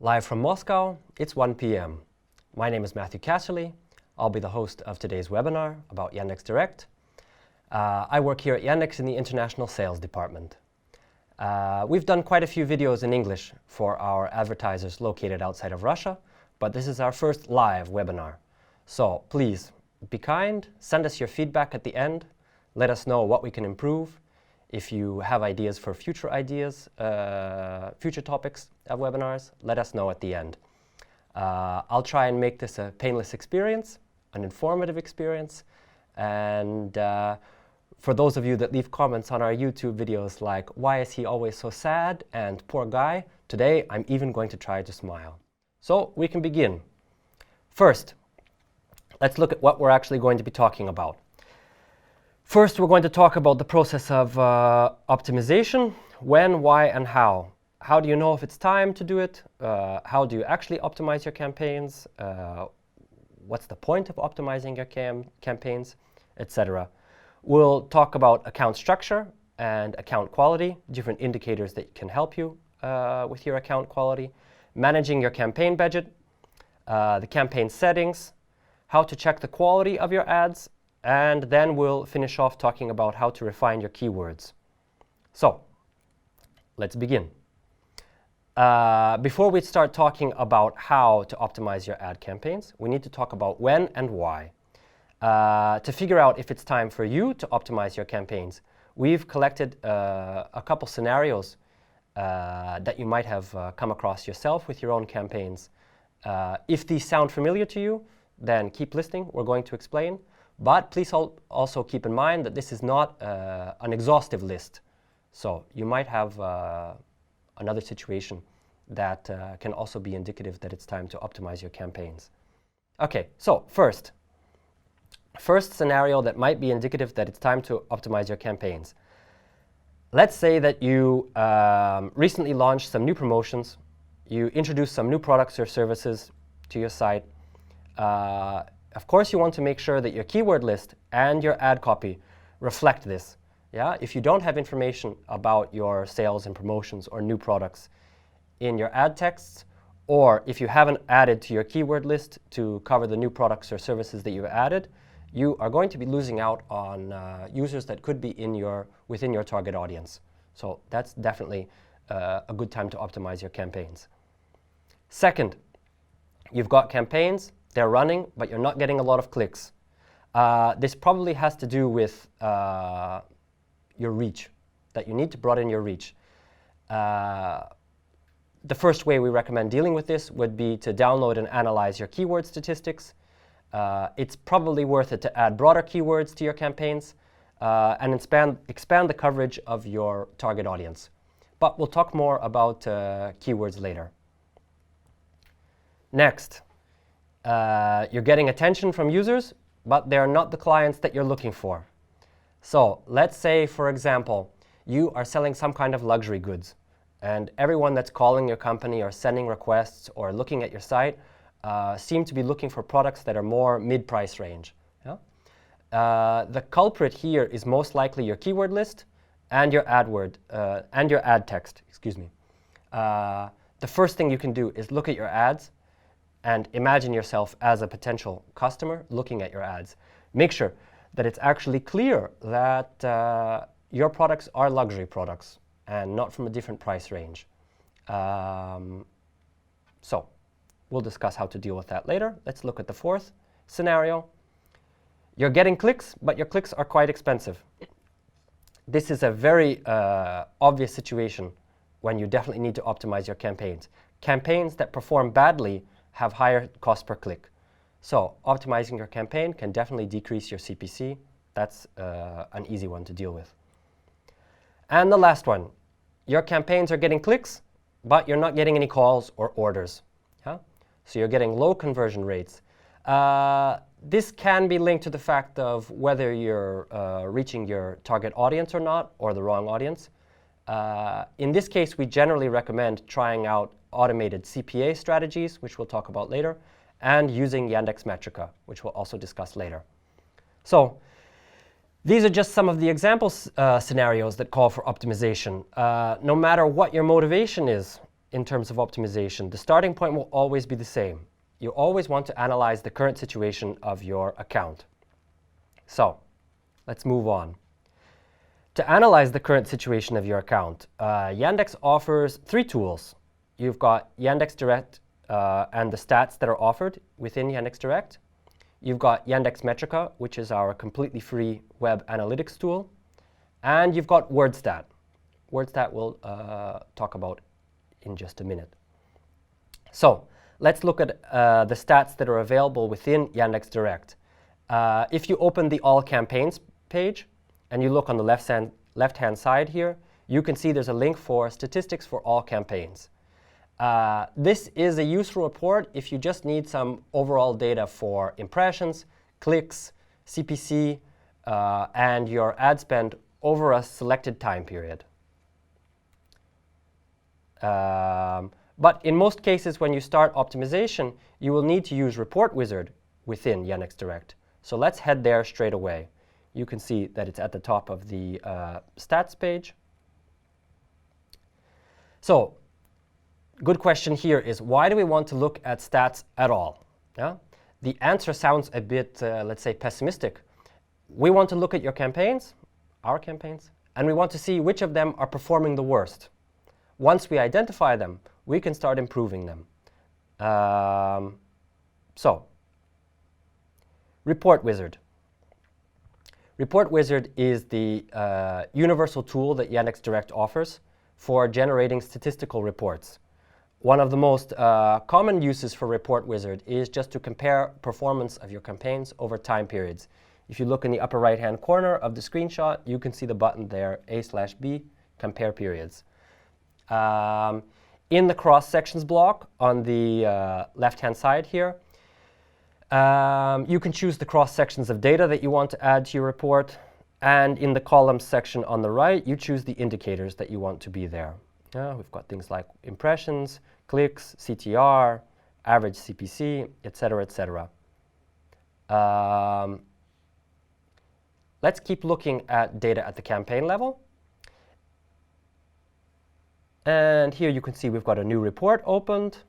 Live from Moscow, it's 1 p.m. My name is Matthew Casserly. I'll be the host of today's webinar about Yandex Direct. I work here at Yandex in the International Sales Department. We've done quite a few videos in English for our advertisers located outside of Russia, but this is our first live webinar. So please be kind, send us your feedback at the end, let us know what we can improve. If you have ideas for future topics of webinars, let us know at the end. I'll try and make this a painless experience, an informative experience, and for those of you that leave comments on our YouTube videos like, why is he always so sad and poor guy, today I'm even going to try to smile. So we can begin. First, let's look at what we're actually going to be talking about. First, we're going to talk about the process of optimization, when, why, and how. How do you know if it's time to do it? How do you actually optimize your campaigns? What's the point of optimizing your campaigns, etc. We'll talk about account structure and account quality, different indicators that can help you with your account quality, managing your campaign budget, the campaign settings, how to check the quality of your ads, and then we'll finish off talking about how to refine your keywords. So, let's begin. Before we start talking about how to optimize your ad campaigns, we need to talk about when and why. To figure out if it's time for you to optimize your campaigns, we've collected a couple scenarios that you might have come across yourself with your own campaigns. If these sound familiar to you, then keep listening. We're going to explain. But please also keep in mind that this is not an exhaustive list. So you might have another situation that can also be indicative that it's time to optimize your campaigns. Okay, so first scenario that might be indicative that it's time to optimize your campaigns. Let's say that you recently launched some new promotions, you introduced some new products or services to your site. Of course, you want to make sure that your keyword list and your ad copy reflect this. Yeah? If you don't have information about your sales and promotions or new products in your ad texts, or if you haven't added to your keyword list to cover the new products or services that you've added, you are going to be losing out on users that could be within your target audience. So that's definitely a good time to optimize your campaigns. Second, you've got campaigns, they're running, but you're not getting a lot of clicks. This probably has to do with your reach, that you need to broaden your reach. The first way we recommend dealing with this would be to download and analyze your keyword statistics. It's probably worth it to add broader keywords to your campaigns and expand the coverage of your target audience. But we'll talk more about keywords later. Next, you're getting attention from users, but they're not the clients that you're looking for. So let's say, for example, you are selling some kind of luxury goods, and everyone that's calling your company or sending requests or looking at your site seem to be looking for products that are more mid-price range. Yeah? The culprit here is most likely your keyword list and your ad text. Excuse me. The first thing you can do is look at your ads and imagine yourself as a potential customer looking at your ads. Make sure that it's actually clear that your products are luxury products and not from a different price range. So we'll discuss how to deal with that later. Let's look at the fourth scenario. You're getting clicks, but your clicks are quite expensive. This is a very obvious situation when you definitely need to optimize your campaigns. Campaigns that perform badly have higher cost per click. So optimizing your campaign can definitely decrease your CPC. That's an easy one to deal with. And the last one, your campaigns are getting clicks, but you're not getting any calls or orders. Yeah? So you're getting low conversion rates. This can be linked to the fact of whether you're reaching your target audience or not, or the wrong audience. In this case, we generally recommend trying out automated CPA strategies, which we'll talk about later, and using Yandex Metrica, which we'll also discuss later. So These are just some of the example scenarios that call for optimization. No matter what your motivation is in terms of optimization, the starting point will always be the same. You always want to analyze the current situation of your account. So, let's move on. To analyze the current situation of your account, Yandex offers 3 tools. You've got Yandex Direct and the stats that are offered within Yandex Direct. You've got Yandex Metrica, which is our completely free web analytics tool. And you've got WordStat. WordStat we'll talk about in just a minute. So, let's look at the stats that are available within Yandex Direct. If you open the All Campaigns page and you look on the left-hand side here, you can see there's a link for statistics for all campaigns. This is a useful report if you just need some overall data for impressions, clicks, CPC, and your ad spend over a selected time period. But in most cases, when you start optimization, you will need to use Report Wizard within Yandex Direct. So let's head there straight away. You can see that it's at the top of the stats page. So, good question here is, why do we want to look at stats at all? Yeah? The answer sounds a bit, let's say, pessimistic. We want to look at your campaigns, our campaigns, and we want to see which of them are performing the worst. Once we identify them, we can start improving them. So, Report Wizard. Report Wizard is the universal tool that Yandex Direct offers for generating statistical reports. One of the most common uses for Report Wizard is just to compare performance of your campaigns over time periods. If you look in the upper right-hand corner of the screenshot, you can see the button there, A/B, Compare Periods. In the cross-sections block on the left-hand side here, you can choose the cross-sections of data that you want to add to your report. And in the columns section on the right, you choose the indicators that you want to be there. We've got things like impressions, clicks, CTR, average CPC, etc., etc. Let's keep looking at data at the campaign level. And here you can see we've got a new report opened.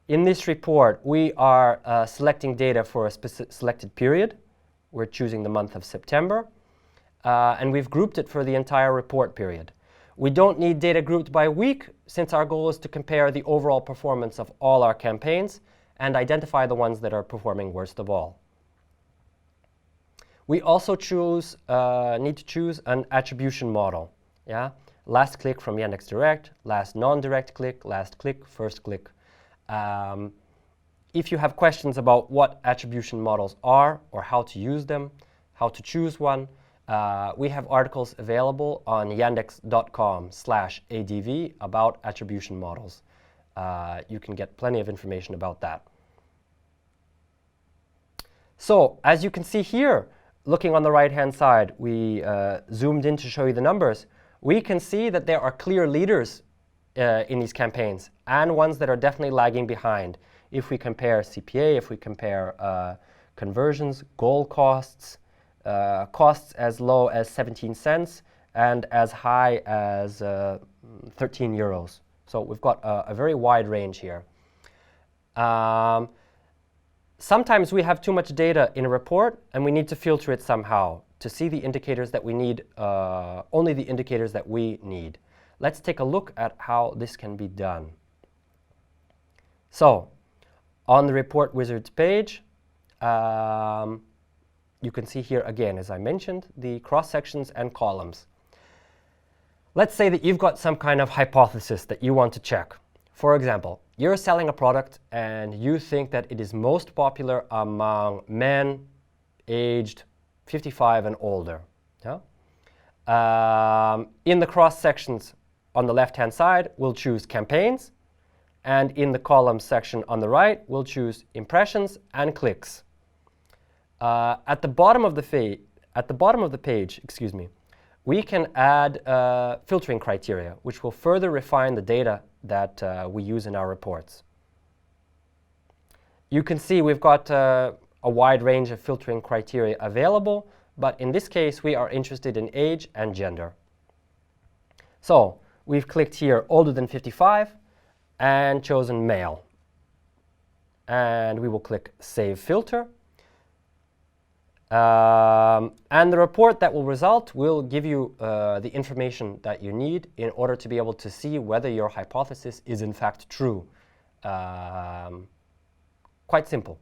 In this report, we are selecting data for a selected period. We're choosing the month of September. And we've grouped it for the entire report period. We don't need data grouped by week, since our goal is to compare the overall performance of all our campaigns and identify the ones that are performing worst of all. We also need to choose an attribution model. Yeah? Last click from Yandex Direct, last non-direct click, last click, first click. If you have questions about what attribution models are or how to use them, how to choose one, we have articles available on yandex.com/adv about attribution models. You can get plenty of information about that. So, as you can see here, looking on the right-hand side, we zoomed in to show you the numbers. We can see that there are clear leaders in these campaigns and ones that are definitely lagging behind. If we compare CPA, if we compare conversions, goal costs, costs as low as 17 cents and as high as 13 euros. So we've got a very wide range here. Sometimes we have too much data in a report and we need to filter it somehow to see the indicators that we need, only the indicators that we need. Let's take a look at how this can be done. So, on the Report Wizards page, you can see here again, as I mentioned, the cross-sections and columns. Let's say that you've got some kind of hypothesis that you want to check. For example, you're selling a product and you think that it is most popular among men aged 55 and older. Yeah? In the cross-sections on the left-hand side, we'll choose campaigns. And in the column section on the right, we'll choose impressions and clicks. At the bottom of the page, we can add filtering criteria, which will further refine the data that we use in our reports. You can see we've got a wide range of filtering criteria available, but in this case, we are interested in age and gender. So we've clicked here older than 55 and chosen male. And we will click Save Filter. And the report that will result will give you the information that you need in order to be able to see whether your hypothesis is in fact true. Quite simple.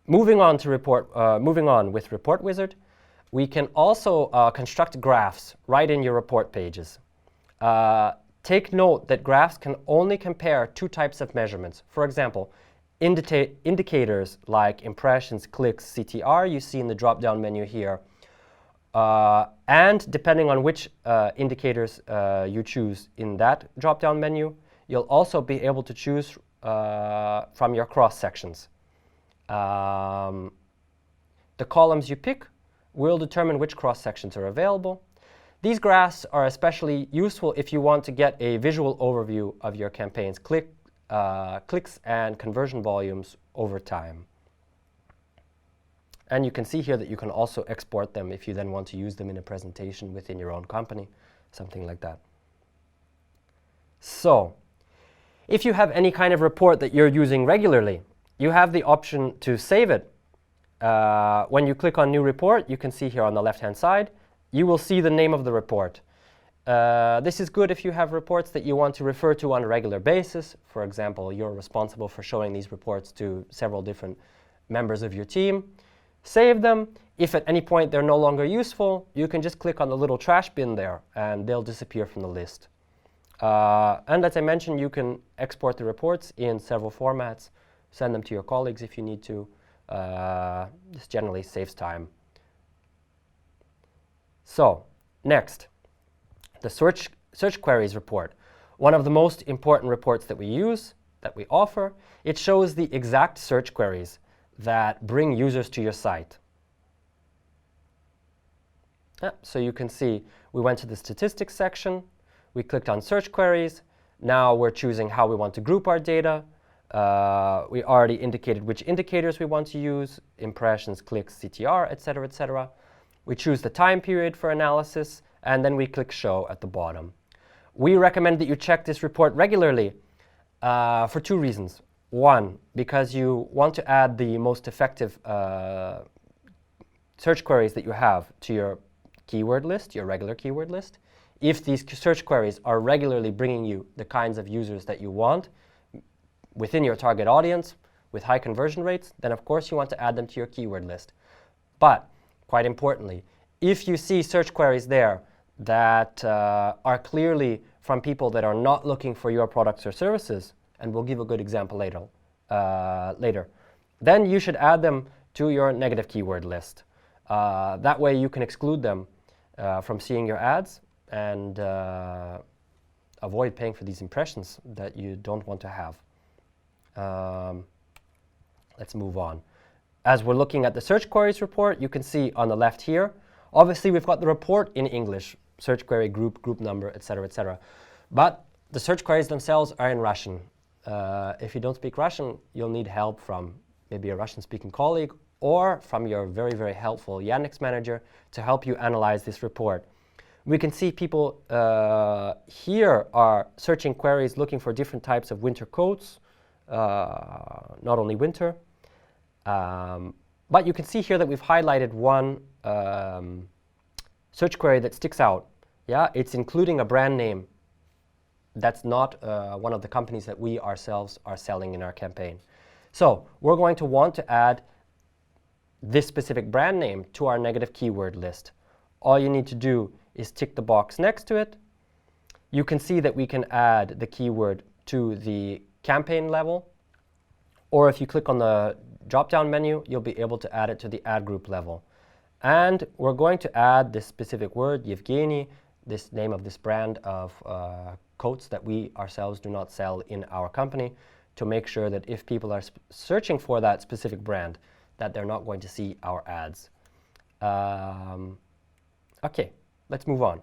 Moving on with Report Wizard, we can also construct graphs right in your report pages. Take note that graphs can only compare two types of measurements. For example, indicators like impressions, clicks, CTR you see in the drop-down menu here. And depending on which indicators you choose in that drop-down menu, you'll also be able to choose from your cross-sections. The columns you pick will determine which cross-sections are available. These graphs are especially useful if you want to get a visual overview of your campaign's clicks and conversion volumes over time. And you can see here that you can also export them if you then want to use them in a presentation within your own company, something like that. So, if you have any kind of report that you're using regularly, you have the option to save it. When you click on New Report, you can see here on the left-hand side, you will see the name of the report. This is good if you have reports that you want to refer to on a regular basis. For example, you're responsible for showing these reports to several different members of your team. Save them. If at any point they're no longer useful, you can just click on the little trash bin there and they'll disappear from the list. And as I mentioned, you can export the reports in several formats, send them to your colleagues if you need to. This generally saves time. So, next, the search queries report. One of the most important reports that we use, that we offer. It shows the exact search queries that bring users to your site. So you can see we went to the statistics section, we clicked on search queries, now we're choosing how we want to group our data. We already indicated which indicators we want to use, impressions, clicks, CTR, etc., etc. We choose the time period for analysis, and then we click Show at the bottom. We recommend that you check this report regularly for two reasons. One, because you want to add the most effective search queries that you have to your keyword list, your regular keyword list. If these search queries are regularly bringing you the kinds of users that you want within your target audience with high conversion rates, then of course you want to add them to your keyword list. But, quite importantly, if you see search queries there that are clearly from people that are not looking for your products or services, and we'll give a good example later, then you should add them to your negative keyword list. That way you can exclude them from seeing your ads and avoid paying for these impressions that you don't want to have. Let's move on. As we're looking at the search queries report, you can see on the left here, obviously we've got the report in English, search query, group number, etc., etc. But the search queries themselves are in Russian. If you don't speak Russian, you'll need help from maybe a Russian-speaking colleague or from your very, very helpful Yandex manager to help you analyze this report. We can see people here are searching queries looking for different types of winter coats, not only winter. But you can see here that we've highlighted one search query that sticks out. Yeah, it's including a brand name that's not one of the companies that we ourselves are selling in our campaign. So we're going to want to add this specific brand name to our negative keyword list. All you need to do is tick the box next to it. You can see that we can add the keyword to the campaign level, or if you click on the drop-down menu, you'll be able to add it to the ad group level. And we're going to add this specific word, Yevgeny, this name of this brand of coats that we ourselves do not sell in our company, to make sure that if people are searching for that specific brand, that they're not going to see our ads. Okay, let's move on.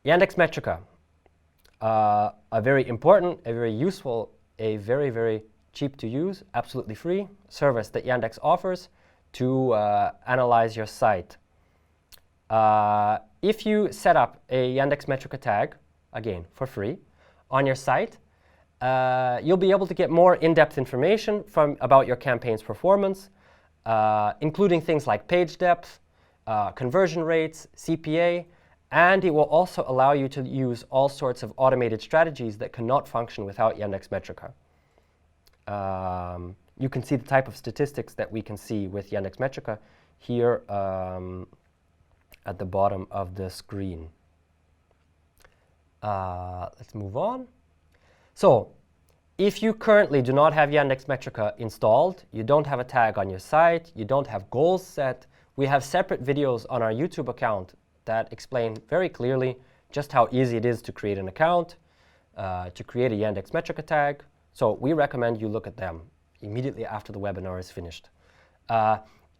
Yandex Metrica, a very important, a very useful, a very, very cheap to use, absolutely free service that Yandex offers to analyze your site. If you set up a Yandex Metrica tag, again for free, on your site, you'll be able to get more in-depth information about your campaign's performance, including things like page depth, conversion rates, CPA, and it will also allow you to use all sorts of automated strategies that cannot function without Yandex Metrica. You can see the type of statistics that we can see with Yandex Metrica here at the bottom of the screen. Let's move on. So, if you currently do not have Yandex Metrica installed, you don't have a tag on your site, you don't have goals set, we have separate videos on our YouTube account that explain very clearly just how easy it is to create an account, to create a Yandex Metrica tag. So we recommend you look at them immediately after the webinar is finished.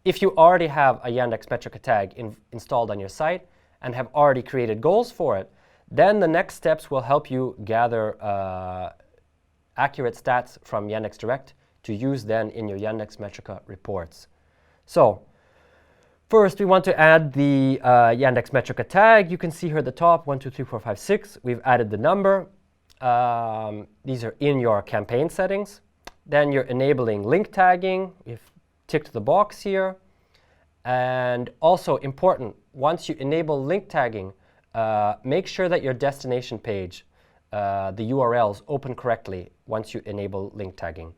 If you already have a Yandex Metrica tag installed on your site and have already created goals for it, then the next steps will help you gather accurate stats from Yandex Direct to use then in your Yandex Metrica reports. So first, we want to add the Yandex Metrica tag. You can see here at the top, 1, 2, 3, 4, 5, 6. We've added the number. These are in your campaign settings. Then you're enabling link tagging. We've ticked the box here. And also important, once you enable link tagging, make sure that your destination page, the URLs open correctly once you enable link tagging.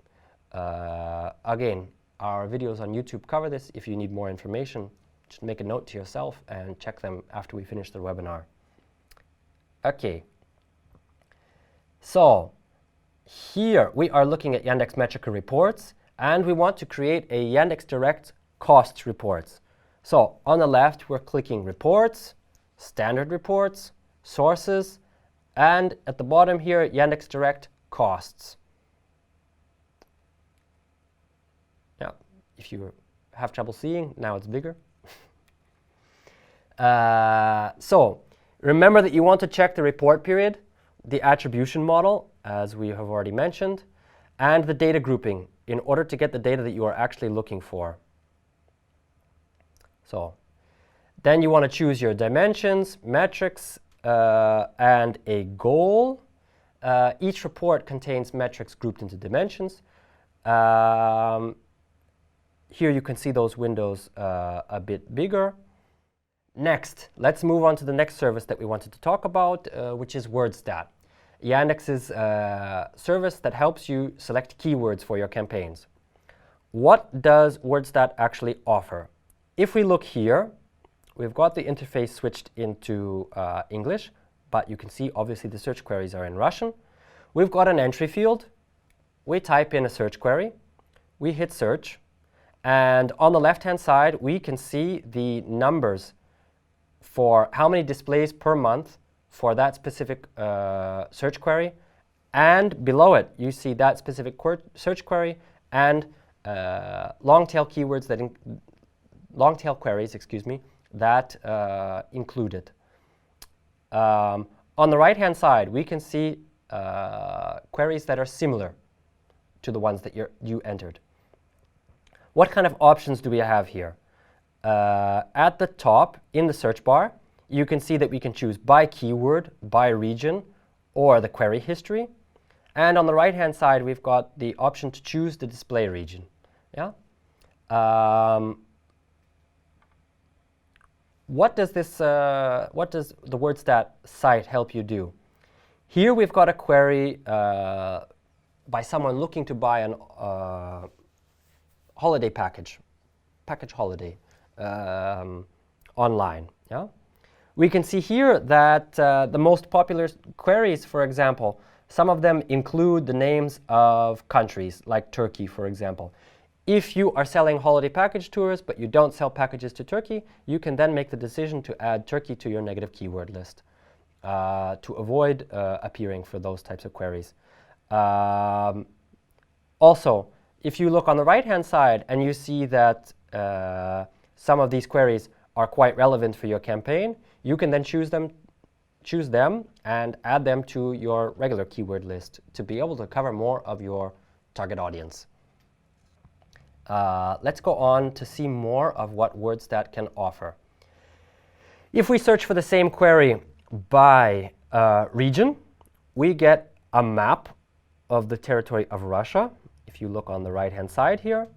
Again, our videos on YouTube cover this. If you need more information, just make a note to yourself and check them after we finish the webinar. Okay. So here we are looking at Yandex Metrica reports, and we want to create a Yandex Direct costs reports. So on the left, we're clicking reports, standard reports, sources, and at the bottom here, Yandex Direct costs. Now, if you have trouble seeing, now it's bigger. So remember that you want to check the report period, the attribution model, as we have already mentioned, and the data grouping in order to get the data that you are actually looking for. So then you want to choose your dimensions, metrics, and a goal. Each report contains metrics grouped into dimensions. Here you can see those windows a bit bigger. Next, let's move on to the next service that we wanted to talk about, which is WordStat. Yandex's service that helps you select keywords for your campaigns. What does WordStat actually offer? If we look here, we've got the interface switched into English, but you can see obviously the search queries are in Russian. We've got an entry field. We type in a search query. We hit search. And on the left-hand side, we can see the numbers for how many displays per month for that specific search query. And below it, you see that specific search query and long-tail keywords that long-tail queries, that include it. On the right-hand side, we can see queries that are similar to the ones that you entered. What kind of options do we have here? At the top, in the search bar, you can see that we can choose by keyword, by region, or the query history. And on the right-hand side, we've got the option to choose the display region. Yeah. What does the WordStat site help you do? Here we've got a query by someone looking to buy an holiday package holiday online. Yeah? We can see here that the most popular queries, for example, some of them include the names of countries, like Turkey, for example. If you are selling holiday package tours, but you don't sell packages to Turkey, you can then make the decision to add Turkey to your negative keyword list to avoid appearing for those types of queries. Also, if you look on the right-hand side and you see that some of these queries are quite relevant for your campaign, you can then choose them and add them to your regular keyword list to be able to cover more of your target audience. Let's go on to see more of what WordStat can offer. If we search for the same query by region, we get a map of the territory of Russia. If you look on the right-hand side here,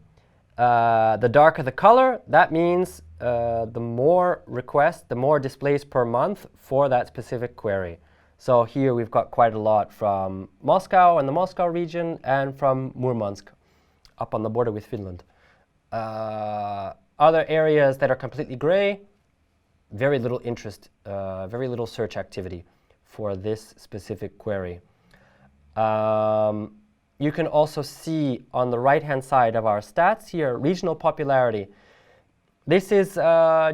the darker the color, that means the more requests, the more displays per month for that specific query. So here we've got quite a lot from Moscow and the Moscow region, and from Murmansk, up on the border with Finland. Other areas that are completely gray, very little interest, very little search activity for this specific query. You can also see on the right-hand side of our stats here, regional popularity. This is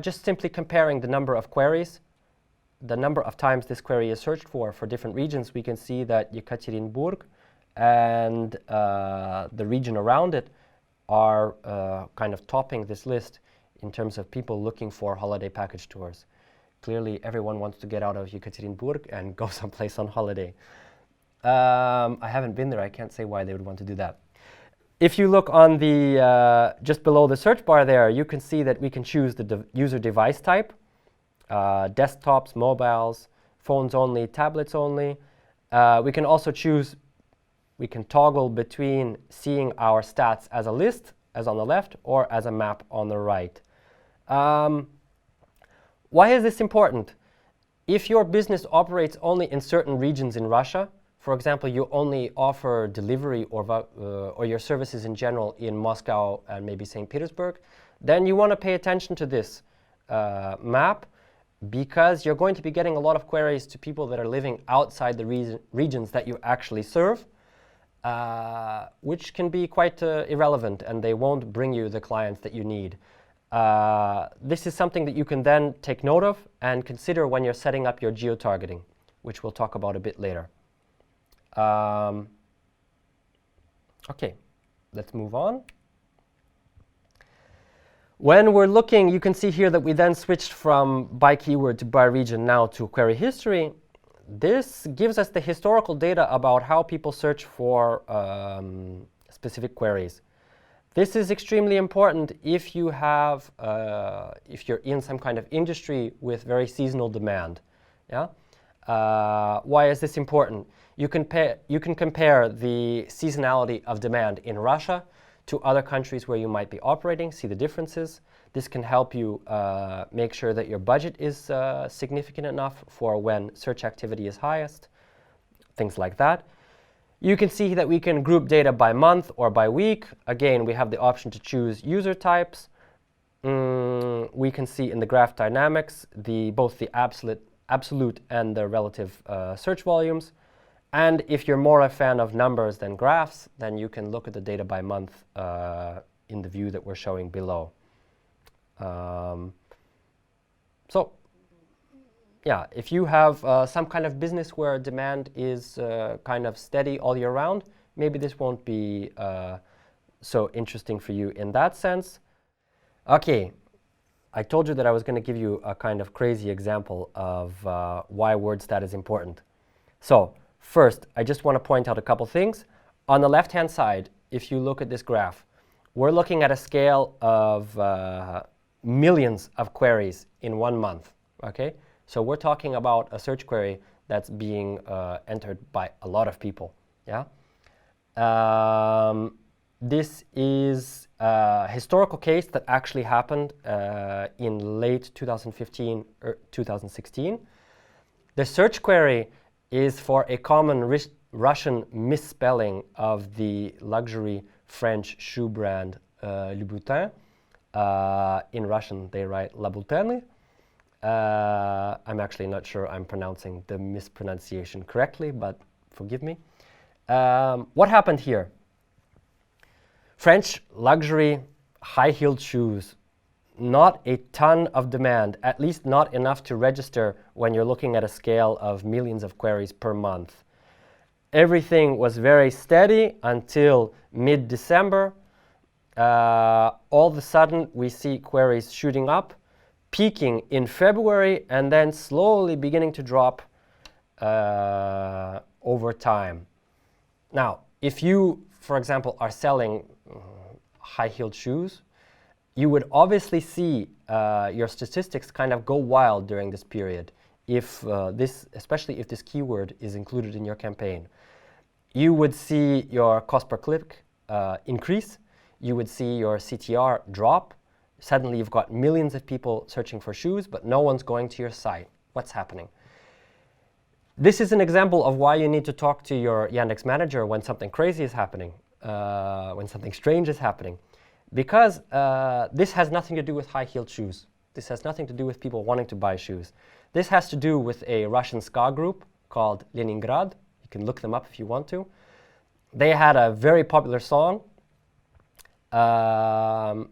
just simply comparing the number of queries, the number of times this query is searched for different regions. We can see that Yekaterinburg and the region around it are kind of topping this list in terms of people looking for holiday package tours. Clearly, everyone wants to get out of Yekaterinburg and go someplace on holiday. I haven't been there. I can't say why they would want to do that. If you look on the just below the search bar there, you can see that we can choose the user device type, desktops, mobiles, phones only, tablets only. We can also choose, we can toggle between seeing our stats as a list, as on the left, or as a map on the right. Why is this important? If your business operates only in certain regions in Russia, for example, you only offer delivery or your services in general in Moscow and maybe St. Petersburg, then you want to pay attention to this map, because you're going to be getting a lot of queries to people that are living outside the regions that you actually serve, which can be quite irrelevant, and they won't bring you the clients that you need. This is something that you can then take note of and consider when you're setting up your geo-targeting, which we'll talk about a bit later. Okay, let's move on. When we're looking, you can see here that we then switched from by keyword to by region now to query history. This gives us the historical data about how people search for specific queries. This is extremely important if you have, if you're in some kind of industry with very seasonal demand. Yeah. Why is this important? You can compare the seasonality of demand in Russia to other countries where you might be operating, see the differences. This can help you make sure that your budget is significant enough for when search activity is highest, things like that. You can see that we can group data by month or by week. Again, we have the option to choose user types. We can see in the graph dynamics both the absolute and the relative search volumes. And if you're more a fan of numbers than graphs, then you can look at the data by month in the view that we're showing below. So, yeah, if you have some kind of business where demand is kind of steady all year round, maybe this won't be so interesting for you in that sense. Okay, I told you that I was going to give you a kind of crazy example of why WordStat is important. So, first, I just want to point out a couple things. On the left-hand side, if you look at this graph, we're looking at a scale of millions of queries in 1 month. Okay, so we're talking about a search query that's being entered by a lot of people. Yeah. This is a historical case that actually happened in late 2015 or 2016. The search query is for a common Russian misspelling of the luxury French shoe brand Louboutin. In Russian, they write Laboutene. I'm actually not sure I'm pronouncing the mispronunciation correctly, but forgive me. What happened here? French luxury high-heeled shoes. Not a ton of demand, at least not enough to register when you're looking at a scale of millions of queries per month. Everything was very steady until mid-December. All of a sudden, we see queries shooting up, peaking in February, and then slowly beginning to drop over time. Now, if you for example, are selling high-heeled shoes, you would obviously see your statistics kind of go wild during this period, especially if this keyword is included in your campaign. You would see your cost per click increase. You would see your CTR drop. Suddenly you've got millions of people searching for shoes, but no one's going to your site. What's happening? This is an example of why you need to talk to your Yandex manager when something crazy is happening, when something strange is happening. Because this has nothing to do with high-heeled shoes. This has nothing to do with people wanting to buy shoes. This has to do with a Russian ska group called Leningrad. You can look them up if you want to. They had a very popular song that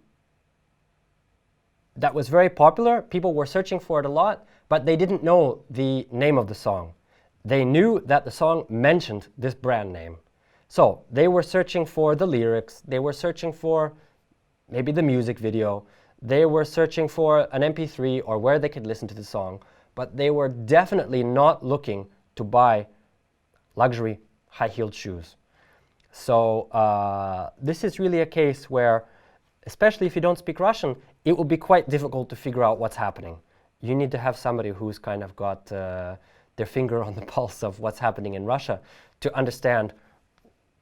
was very popular. People were searching for it a lot, but they didn't know the name of the song. They knew that the song mentioned this brand name. So they were searching for the lyrics. They were searching for maybe the music video. They were searching for an MP3 or where they could listen to the song. But they were definitely not looking to buy luxury high-heeled shoes. So this is really a case where, especially if you don't speak Russian, it will be quite difficult to figure out what's happening. You need to have somebody who's kind of got their finger on the pulse of what's happening in Russia to understand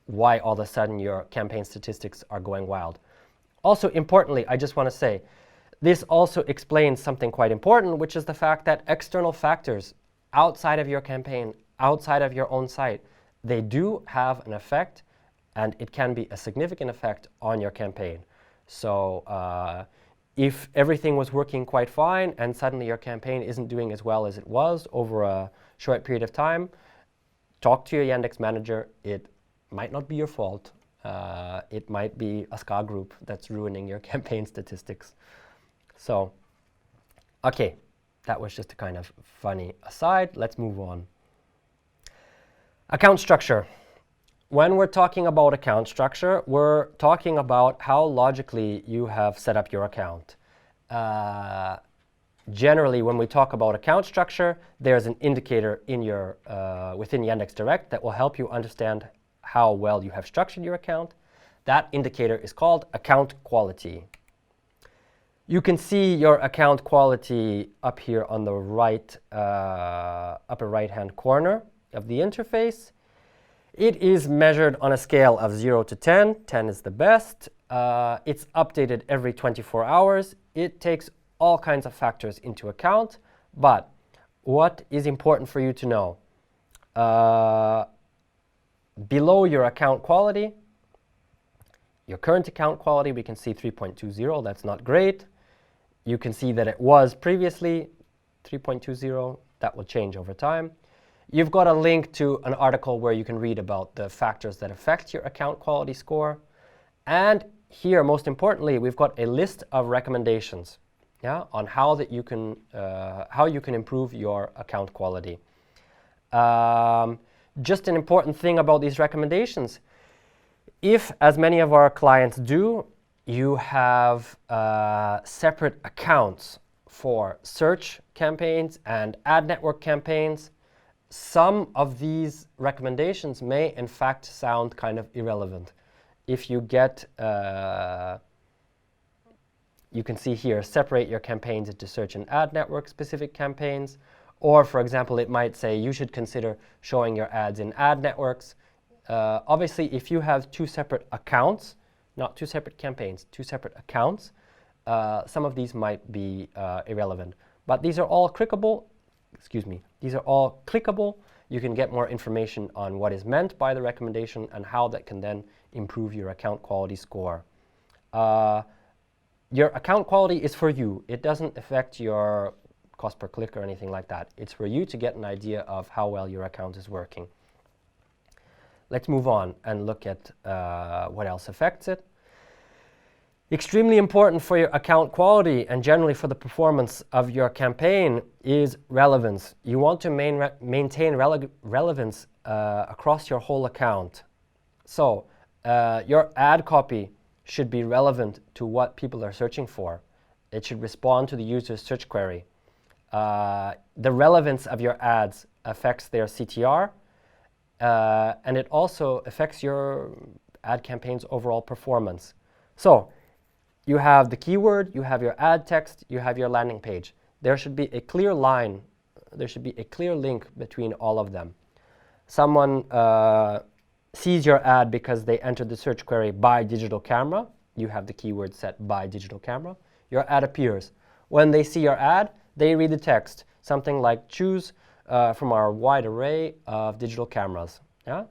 why all of a sudden your campaign statistics are going wild. Also, importantly, I just want to say, this also explains something quite important, which is the fact that external factors outside of your campaign, outside of your own site, they do have an effect, and it can be a significant effect on your campaign. So if everything was working quite fine and suddenly your campaign isn't doing as well as it was over a short period of time, talk to your Yandex manager. It might not be your fault. It might be a ska group that's ruining your campaign statistics. So, okay, that was just a kind of funny aside. Let's move on. Account structure. When we're talking about account structure, we're talking about how logically you have set up your account. Generally, when we talk about account structure, there's an indicator in your within Yandex Direct that will help you understand how well you have structured your account. That indicator is called account quality. You can see your account quality up here on the right upper right-hand corner of the interface. It is measured on a scale of 0 to 10. 10 is the best. It's updated every 24 hours. It takes all kinds of factors into account. But what is important for you to know? Below your account quality, your current account quality, we can see 3.20. That's not great. You can see that it was previously 3.20. That will change over time. You've got a link to an article where you can read about the factors that affect your account quality score. And here, most importantly, we've got a list of recommendations, on how you can improve your account quality. Just an important thing about these recommendations, if, as many of our clients do, you have separate accounts for search campaigns and ad network campaigns, some of these recommendations may in fact sound kind of irrelevant. If you get, you can see here, separate your campaigns into search and ad network specific campaigns. Or, for example, it might say you should consider showing your ads in ad networks. Obviously, if you have two separate accounts, not two separate campaigns, two separate accounts, some of these might be irrelevant. But these are all clickable. These are all clickable. You can get more information on what is meant by the recommendation and how that can then improve your account quality score. Your account quality is for you. It doesn't affect your cost per click or anything like that. It's for you to get an idea of how well your account is working. Let's move on and look at what else affects it. Extremely important for your account quality and generally for the performance of your campaign is relevance. You want to maintain relevance across your whole account. So your ad copy should be relevant to what people are searching for. It should respond to the user's search query. The relevance of your ads affects their CTR, and it also affects your ad campaign's overall performance. So you have the keyword, you have your ad text, you have your landing page. There should be a clear line, there should be a clear link between all of them. Someone sees your ad because they entered the search query "buy digital camera." You have the keyword set "buy digital camera." Your ad appears. When they see your ad, they read the text, something like "choose from our wide array of digital cameras." Yeah?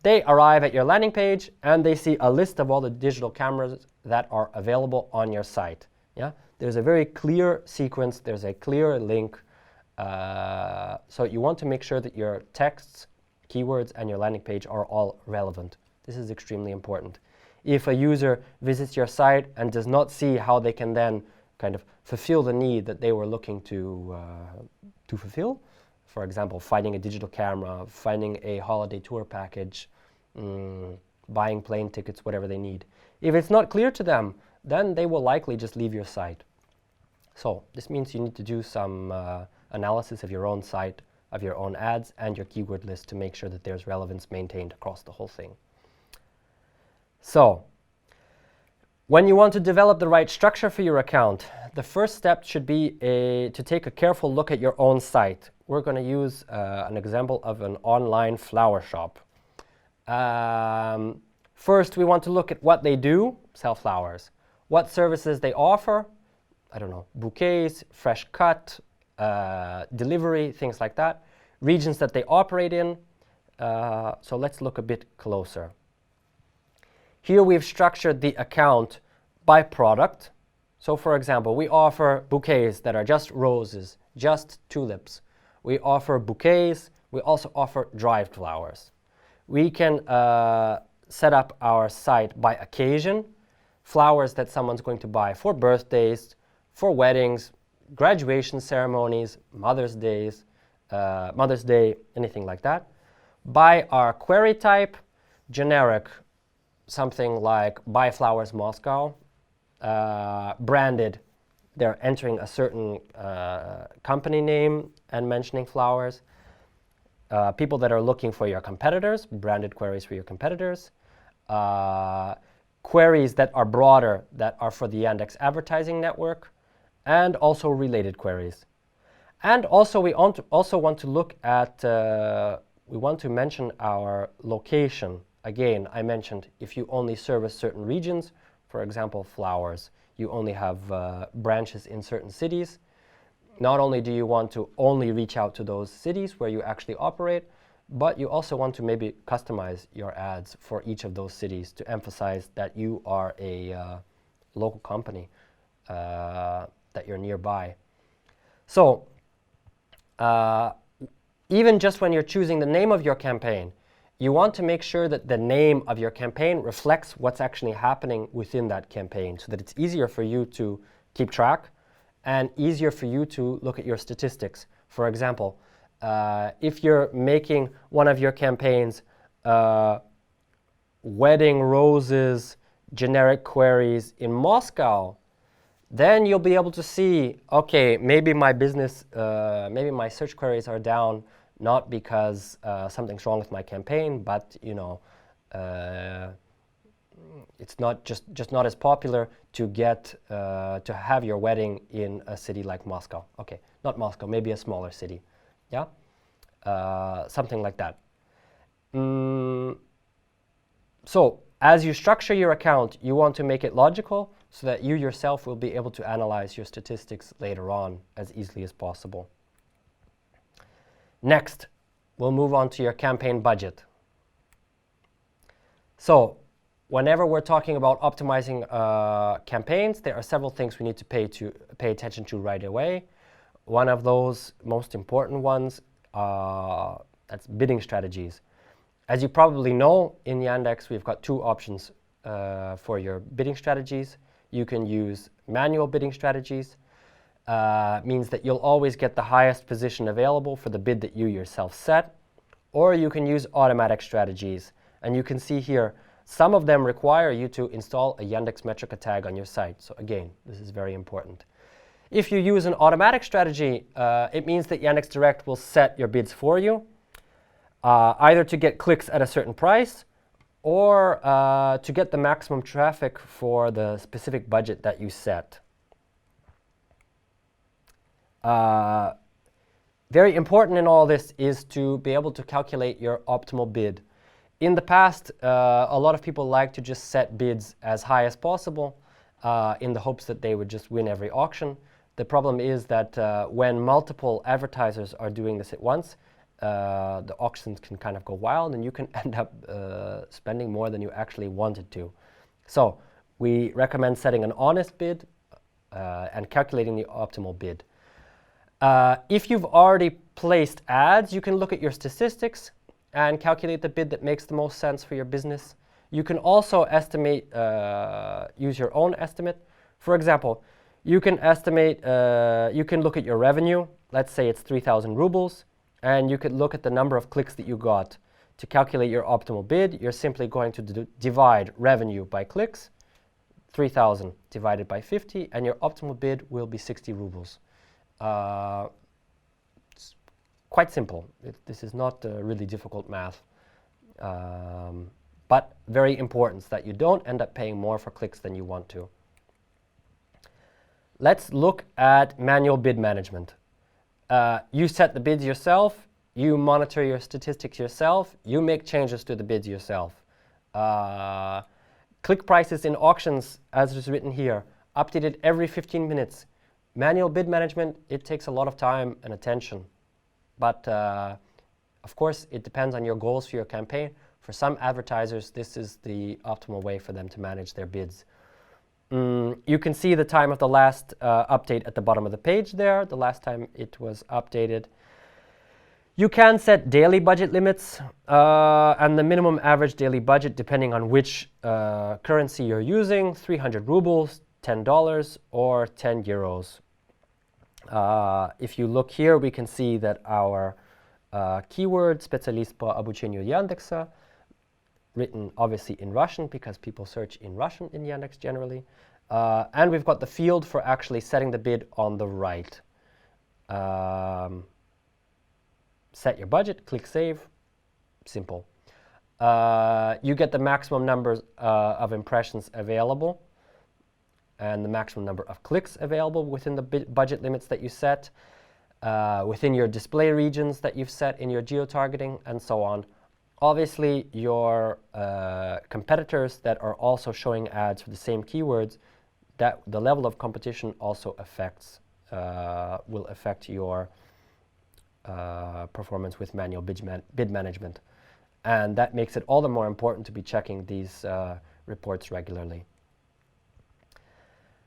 They arrive at your landing page and they see a list of all the digital cameras that are available on your site. Yeah? There's a very clear sequence, there's a clear link. So you want to make sure that your texts, keywords, and your landing page are all relevant. This is extremely important. If a user visits your site and does not see how they can then kind of fulfill the need that they were looking to fulfill, for example, finding a digital camera, finding a holiday tour package, buying plane tickets, whatever they need. If it's not clear to them, then they will likely just leave your site. So this means you need to do some analysis of your own site, of your own ads, and your keyword list to make sure that there's relevance maintained across the whole thing. So when you want to develop the right structure for your account, the first step should be to take a careful look at your own site. We're going to use an example of an online flower shop. First, we want to look at what they do, sell flowers. What services they offer, I don't know, bouquets, fresh cut, delivery, things like that. Regions that they operate in. So let's look a bit closer. Here we've structured the account by product. So for example, we offer bouquets that are just roses, just tulips. We offer bouquets. We also offer dried flowers. We can set up our site by occasion. Flowers that someone's going to buy for birthdays, for weddings, graduation ceremonies, Mother's Day, anything like that. By our query type, generic, something like "buy flowers Moscow," branded, they're entering a certain company name and mentioning flowers. People that are looking for your competitors, branded queries for your competitors. Queries that are broader, that are for the Yandex advertising network, and also related queries. And also we also want to look at, we want to mention our location. Again, I mentioned if you only service certain regions, for example, flowers, you only have branches in certain cities. Not only do you want to only reach out to those cities where you actually operate, but you also want to maybe customize your ads for each of those cities to emphasize that you are a local company, that you're nearby. So even just when you're choosing the name of your campaign, you want to make sure that the name of your campaign reflects what's actually happening within that campaign so that it's easier for you to keep track and easier for you to look at your statistics. For example, if you're making one of your campaigns wedding roses, generic queries in Moscow, then you'll be able to see, okay, maybe my business, maybe my search queries are down not because something's wrong with my campaign, but you know, it's not just not as popular to get to have your wedding in a city like Moscow. Okay, not Moscow, maybe a smaller city, yeah, something like that. So as you structure your account, you want to make it logical so that you yourself will be able to analyze your statistics later on as easily as possible. Next, we'll move on to your campaign budget. So whenever we're talking about optimizing campaigns, there are several things we need to pay attention to right away. One of those most important ones, that's bidding strategies. As you probably know, in Yandex, we've got two options for your bidding strategies. You can use manual bidding strategies. Means that you'll always get the highest position available for the bid that you yourself set. Or you can use automatic strategies. And you can see here, some of them require you to install a Yandex Metrica tag on your site. So again, this is very important. If you use an automatic strategy, it means that Yandex Direct will set your bids for you, either to get clicks at a certain price or to get the maximum traffic for the specific budget that you set. Very important in all this is to be able to calculate your optimal bid. In the past, a lot of people like to just set bids as high as possible in the hopes that they would just win every auction. The problem is that when multiple advertisers are doing this at once, the auctions can kind of go wild and you can end up spending more than you actually wanted to. So we recommend setting an honest bid and calculating the optimal bid. If you've already placed ads, you can look at your statistics and calculate the bid that makes the most sense for your business. You can also estimate, use your own estimate. For example, you can estimate, you can look at your revenue. Let's say it's 3,000 rubles, and you could look at the number of clicks that you got. To calculate your optimal bid, you're simply going to divide revenue by clicks, 3,000 divided by 50, and your optimal bid will be 60 rubles. It's quite simple. This is not really difficult math, but very important that you don't end up paying more for clicks than you want to. Let's look at manual bid management. You set the bids yourself, you monitor your statistics yourself, you make changes to the bids yourself. Click prices in auctions, as is written here, updated every 15 minutes. Manual bid management, it takes a lot of time and attention. But of course, it depends on your goals for your campaign. For some advertisers, this is the optimal way for them to manage their bids. You can see the time of the last update at the bottom of the page there, the last time it was updated. You can set daily budget limits and the minimum average daily budget, depending on which currency you're using, 300 rubles, $10, or 10 euros. If you look here, we can see that our keyword, специалист по обучению Яндекса, written obviously in Russian because people search in Russian in Yandex generally. And we've got the field for actually setting the bid on the right. Set your budget, click save, simple. You get the maximum numbers of impressions available and the maximum number of clicks available within the budget limits that you set, within your display regions that you've set in your geo-targeting, and so on. Obviously, your competitors that are also showing ads for the same keywords, that the level of competition also affects, will affect your performance with manual bid management. And that makes it all the more important to be checking these reports regularly.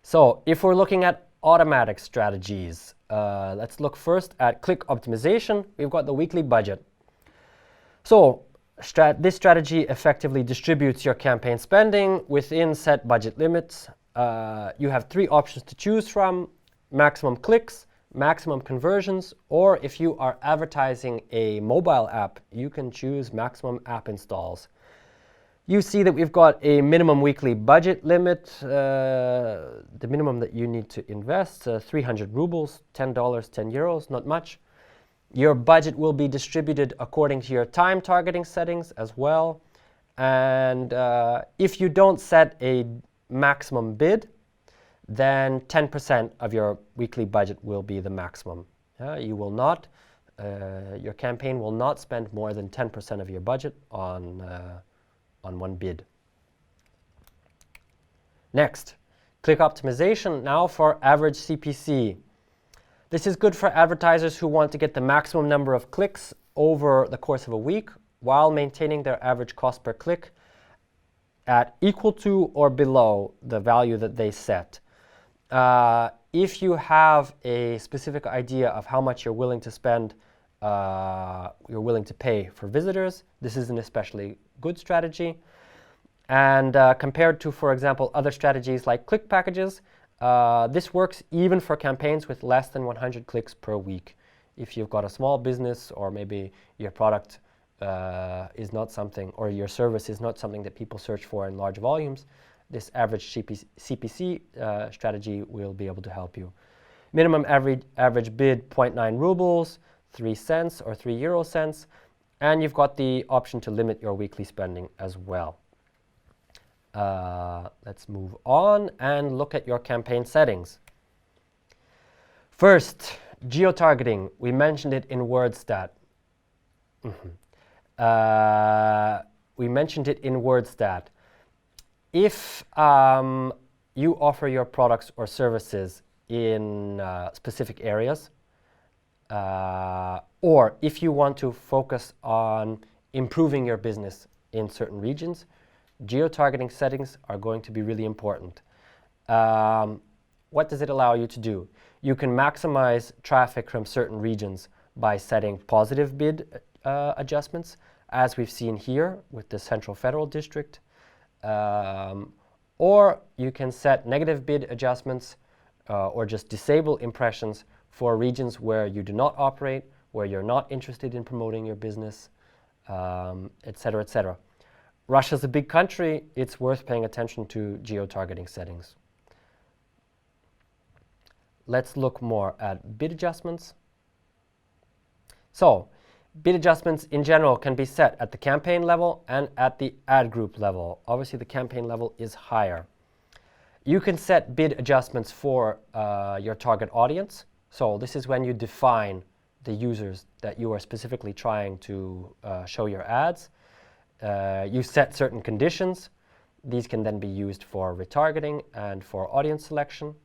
So if we're looking at automatic strategies, let's look first at click optimization. We've got the weekly budget. So this strategy effectively distributes your campaign spending within set budget limits. You have 3 options to choose from: maximum clicks, maximum conversions, or if you are advertising a mobile app, you can choose maximum app installs. You see that we've got a minimum weekly budget limit, the minimum that you need to invest, 300 rubles, $10, 10 euros, not much. Your budget will be distributed according to your time targeting settings as well. And if you don't set a maximum bid, then 10% of your weekly budget will be the maximum. You will not, your campaign will not spend more than 10% of your budget on one bid. Next, click optimization now for average CPC. This is good for advertisers who want to get the maximum number of clicks over the course of a week while maintaining their average cost per click at equal to or below the value that they set. If you have a specific idea of how much you're willing to spend, you're willing to pay for visitors, this is an especially good strategy. And compared to, for example, other strategies like click packages, this works even for campaigns with less than 100 clicks per week. If you've got a small business, or maybe your product is not something, or your service is not something that people search for in large volumes, this average CPC strategy will be able to help you. Minimum average bid 0.9 rubles, 3 cents or 3 euro cents, and you've got the option to limit your weekly spending as well. Let's move on and look at your campaign settings. First, geo-targeting. We mentioned it in WordStat. We mentioned it in WordStat. If you offer your products or services in specific areas, or if you want to focus on improving your business in certain regions, geo-targeting settings are going to be really important. What does it allow you to do? You can maximize traffic from certain regions by setting positive bid adjustments, as we've seen here with the Central Federal District. Or you can set negative bid adjustments or just disable impressions for regions where you do not operate, where you're not interested in promoting your business, etc., etc. Russia's a big country. It's worth paying attention to geo-targeting settings. Let's look more at bid adjustments. So, bid adjustments in general can be set at the campaign level and at the ad group level. Obviously, the campaign level is higher. You can set bid adjustments for your target audience. So this is when you define the users that you are specifically trying to show your ads. You set certain conditions. These can then be used for retargeting and for audience selection.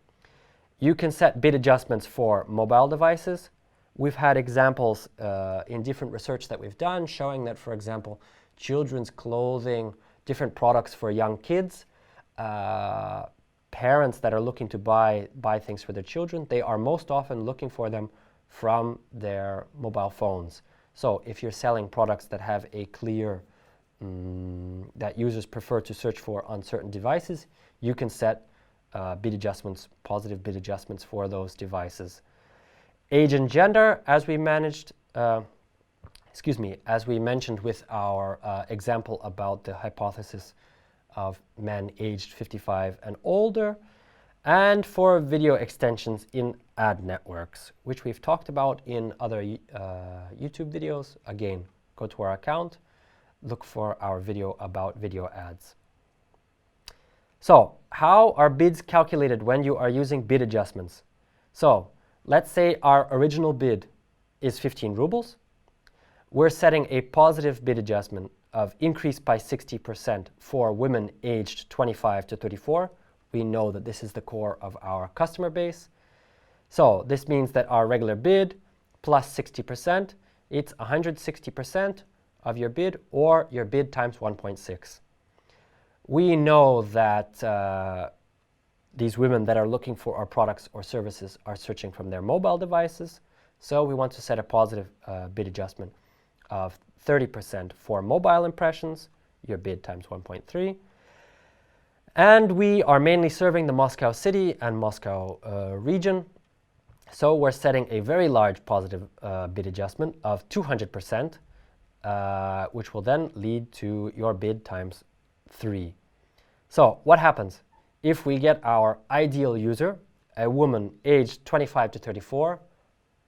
You can set bid adjustments for mobile devices. We've had examples in different research that we've done showing that, for example, children's clothing, different products for young kids, parents that are looking to buy things for their children, they are most often looking for them from their mobile phones. So if you're selling products that have a clear, that users prefer to search for on certain devices, you can set bid adjustments, positive bid adjustments for those devices. Age and gender, as we mentioned with our example about the hypothesis of men aged 55 and older, and for video extensions in ad networks, which we've talked about in other YouTube videos. Again, go to our account, look for our video about video ads. So, how are bids calculated when you are using bid adjustments? So, let's say our original bid is 15 rubles. We're setting a positive bid adjustment of increase by 60% for women aged 25 to 34. We know that this is the core of our customer base. So this means that our regular bid plus 60%, it's 160% of your bid, or your bid times 1.6. We know that these women that are looking for our products or services are searching from their mobile devices. So we want to set a positive bid adjustment of 30% for mobile impressions, your bid times 1.3. And we are mainly serving the Moscow city and Moscow region. So we're setting a very large positive bid adjustment of 200%, which will then lead to your bid times 3. So what happens? If we get our ideal user, a woman aged 25 to 34,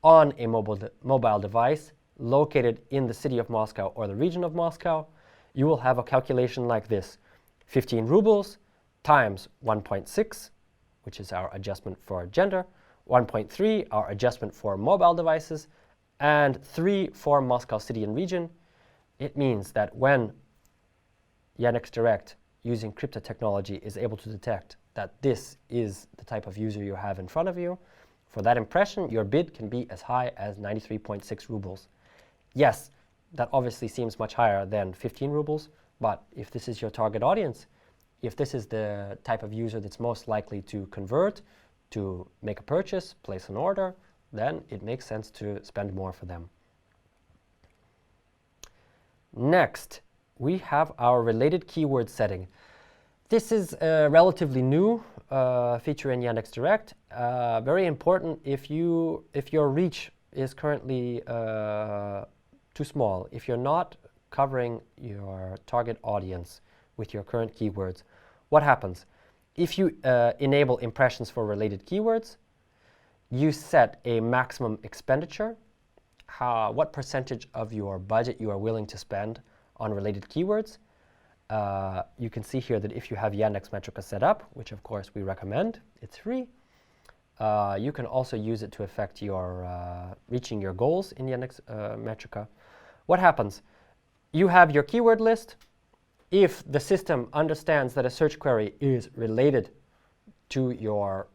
on a mobile device located in the city of Moscow or the region of Moscow, you will have a calculation like this: 15 rubles times 1.6, which is our adjustment for gender, 1.3, our adjustment for mobile devices, and 3 for Moscow city and region. It means that when Yandex Direct, using crypto technology, is able to detect that this is the type of user you have in front of you, for that impression, your bid can be as high as 93.6 rubles. Yes, that obviously seems much higher than 15 rubles, but if this is your target audience, if this is the type of user that's most likely to convert, to make a purchase, place an order, then it makes sense to spend more for them. Next, we have our related keyword setting. This is a relatively new feature in Yandex Direct. Very important if your reach is currently too small, if you're not covering your target audience with your current keywords. What happens? If you enable impressions for related keywords, you set a maximum expenditure, what percentage of your budget you are willing to spend on related keywords, you can see here that if you have Yandex Metrica set up, which of course we recommend, it's free, you can also use it to affect your reaching your goals in Yandex Metrica. What happens? You have your keyword list. If the system understands that a search query is related to your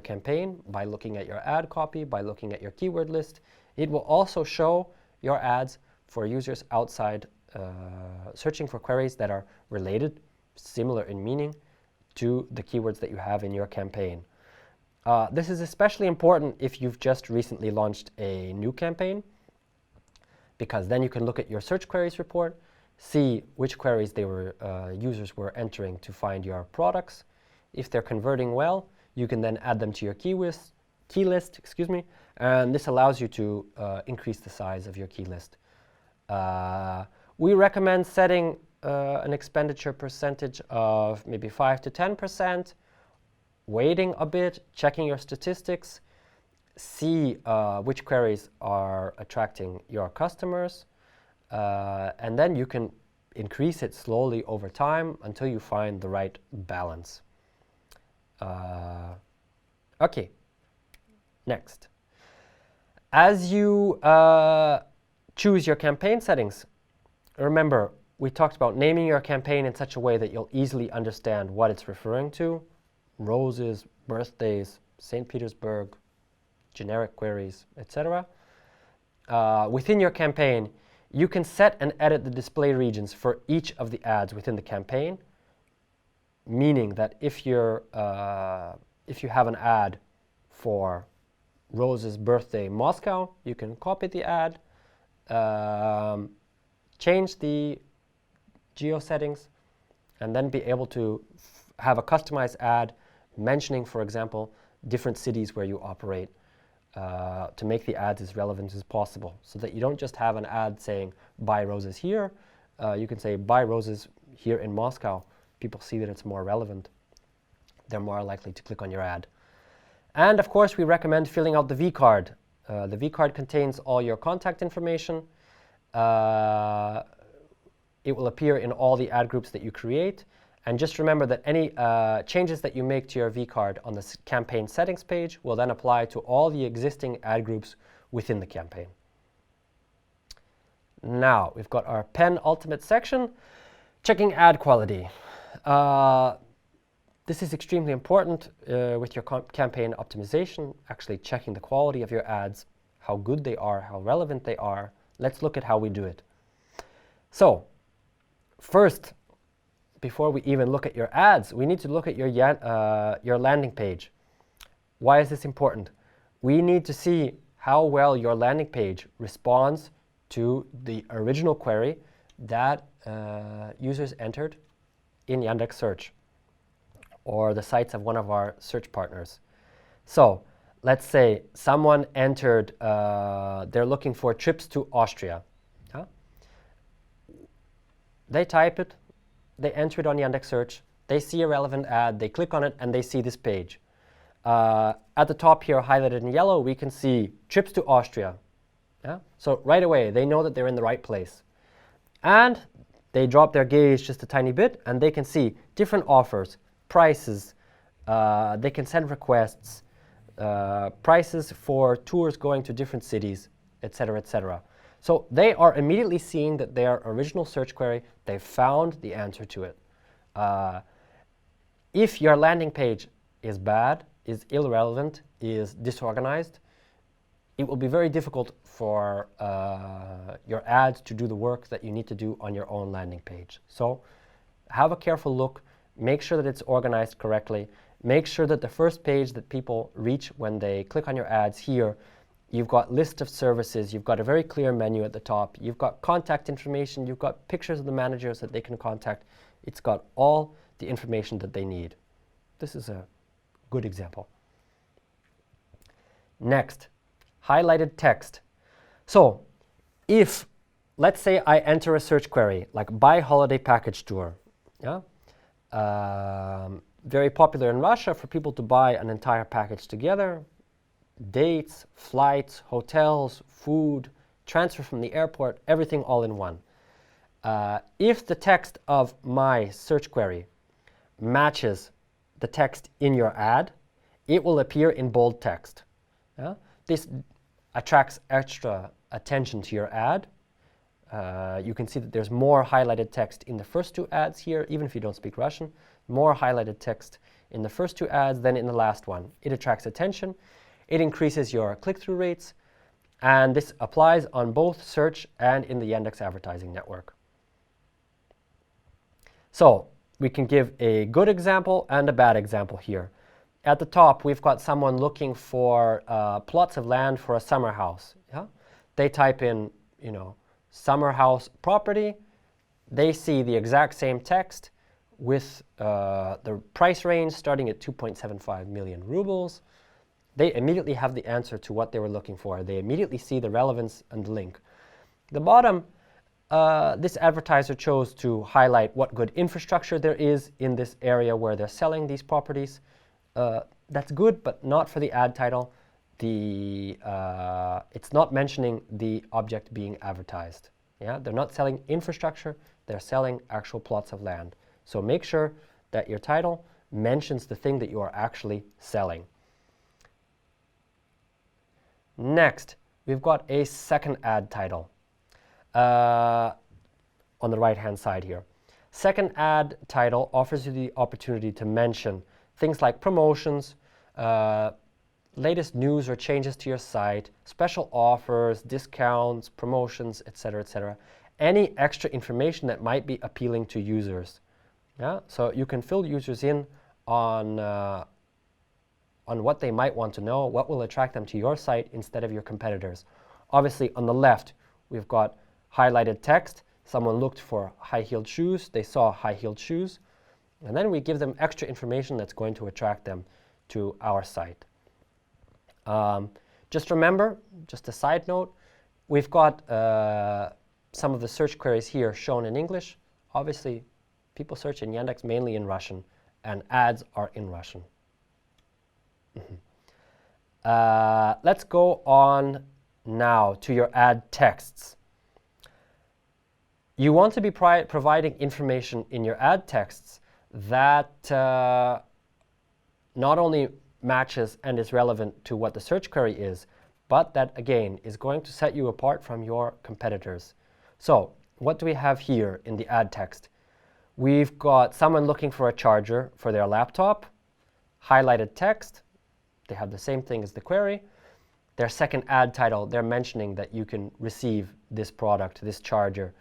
campaign by looking at your ad copy, by looking at your keyword list, it will also show your ads for users outside searching for queries that are related, similar in meaning, to the keywords that you have in your campaign. This is especially important if you've just recently launched a new campaign, because then you can look at your search queries report, see which queries users were entering to find your products. If they're converting well, you can then add them to your key list, and this allows you to increase the size of your key list. We recommend setting an expenditure percentage of maybe 5 to 10%, waiting a bit, checking your statistics, see which queries are attracting your customers, and then you can increase it slowly over time until you find the right balance. Okay, next. As you choose your campaign settings, remember, we talked about naming your campaign in such a way that you'll easily understand what it's referring to. Roses, birthdays, St. Petersburg, generic queries, etc. Within your campaign, you can set and edit the display regions for each of the ads within the campaign, meaning that if you have an ad for Rose's birthday Moscow, you can copy the ad, change the geo settings, and then be able to have a customized ad mentioning, for example, different cities where you operate, to make the ads as relevant as possible, so that you don't just have an ad saying buy roses here. You can say buy roses here in Moscow. People see that it's more relevant. They're more likely to click on your ad. And of course, we recommend filling out the V-card. The V-card contains all your contact information. It will appear in all the ad groups that you create. And just remember that any changes that you make to your V-card on the campaign settings page will then apply to all the existing ad groups within the campaign. Now, we've got our penultimate section, checking ad quality. This is extremely important with your campaign optimization, actually checking the quality of your ads, how good they are, how relevant they are. Let's look at how we do it. So, first, before we even look at your ads, we need to look at your landing page. Why is this important? We need to see how well your landing page responds to the original query that users entered in Yandex Search or the sites of one of our search partners. So let's say someone entered, they're looking for trips to Austria. They type it, they enter it on Yandex Search, they see a relevant ad, they click on it, and they see this page. At the top here, highlighted in yellow, we can see trips to Austria. So right away, they know that they're in the right place. And they drop their gaze just a tiny bit, and they can see different offers, prices, they can send requests, prices for tours going to different cities, etc., etc. So they are immediately seeing that their original search query, they found the answer to it. If your landing page is bad, is irrelevant, is disorganized, it will be very difficult for your ads to do the work that you need to do on your own landing page. So have a careful look, make sure that it's organized correctly, make sure that the first page that people reach when they click on your ads here, you've got list of services, you've got a very clear menu at the top, you've got contact information, you've got pictures of the managers that they can contact. It's got all the information that they need. This is a good example. Next, highlighted text. So if, let's say I enter a search query, like buy holiday package tour. Very popular in Russia for people to buy an entire package together. Dates, flights, hotels, food, transfer from the airport, everything all in one. If the text of my search query matches the text in your ad, it will appear in bold text. Yeah? This attracts extra attention to your ad. You can see that there's more highlighted text in the first two ads here, even if you don't speak Russian, more highlighted text in the first two ads than in the last one. It attracts attention, it increases your click-through rates, and this applies on both search and in the Yandex advertising network. So we can give a good example and a bad example here. At the top, we've got someone looking for plots of land for a summer house. Yeah? They type in, summer house property. They see the exact same text with the price range starting at 2.75 million rubles. They immediately have the answer to what they were looking for. They immediately see the relevance and the link. The bottom, this advertiser chose to highlight what good infrastructure there is in this area where they're selling these properties. That's good, but not for the ad title. It's not mentioning the object being advertised. Yeah? They're not selling infrastructure, they're selling actual plots of land. So make sure that your title mentions the thing that you are actually selling. Next, we've got a second ad title on the right-hand side here. Second ad title offers you the opportunity to mention things like promotions, latest news or changes to your site, special offers, discounts, promotions, etc., etc. Any extra information that might be appealing to users. Yeah? So you can fill users in on what they might want to know, what will attract them to your site instead of your competitors. Obviously, on the left, we've got highlighted text. Someone looked for high-heeled shoes. They saw high-heeled shoes. And then we give them extra information that's going to attract them to our site. Just remember, just a side note, we've got some of the search queries here shown in English. Obviously, people search in Yandex mainly in Russian, and ads are in Russian. Let's go on now to your ad texts. You want to be providing information in your ad texts that not only matches and is relevant to what the search query is, but that, again, is going to set you apart from your competitors. So what do we have here in the ad text? We've got someone looking for a charger for their laptop, highlighted text. They have the same thing as the query. Their second ad title, they're mentioning that you can receive this product, this charger.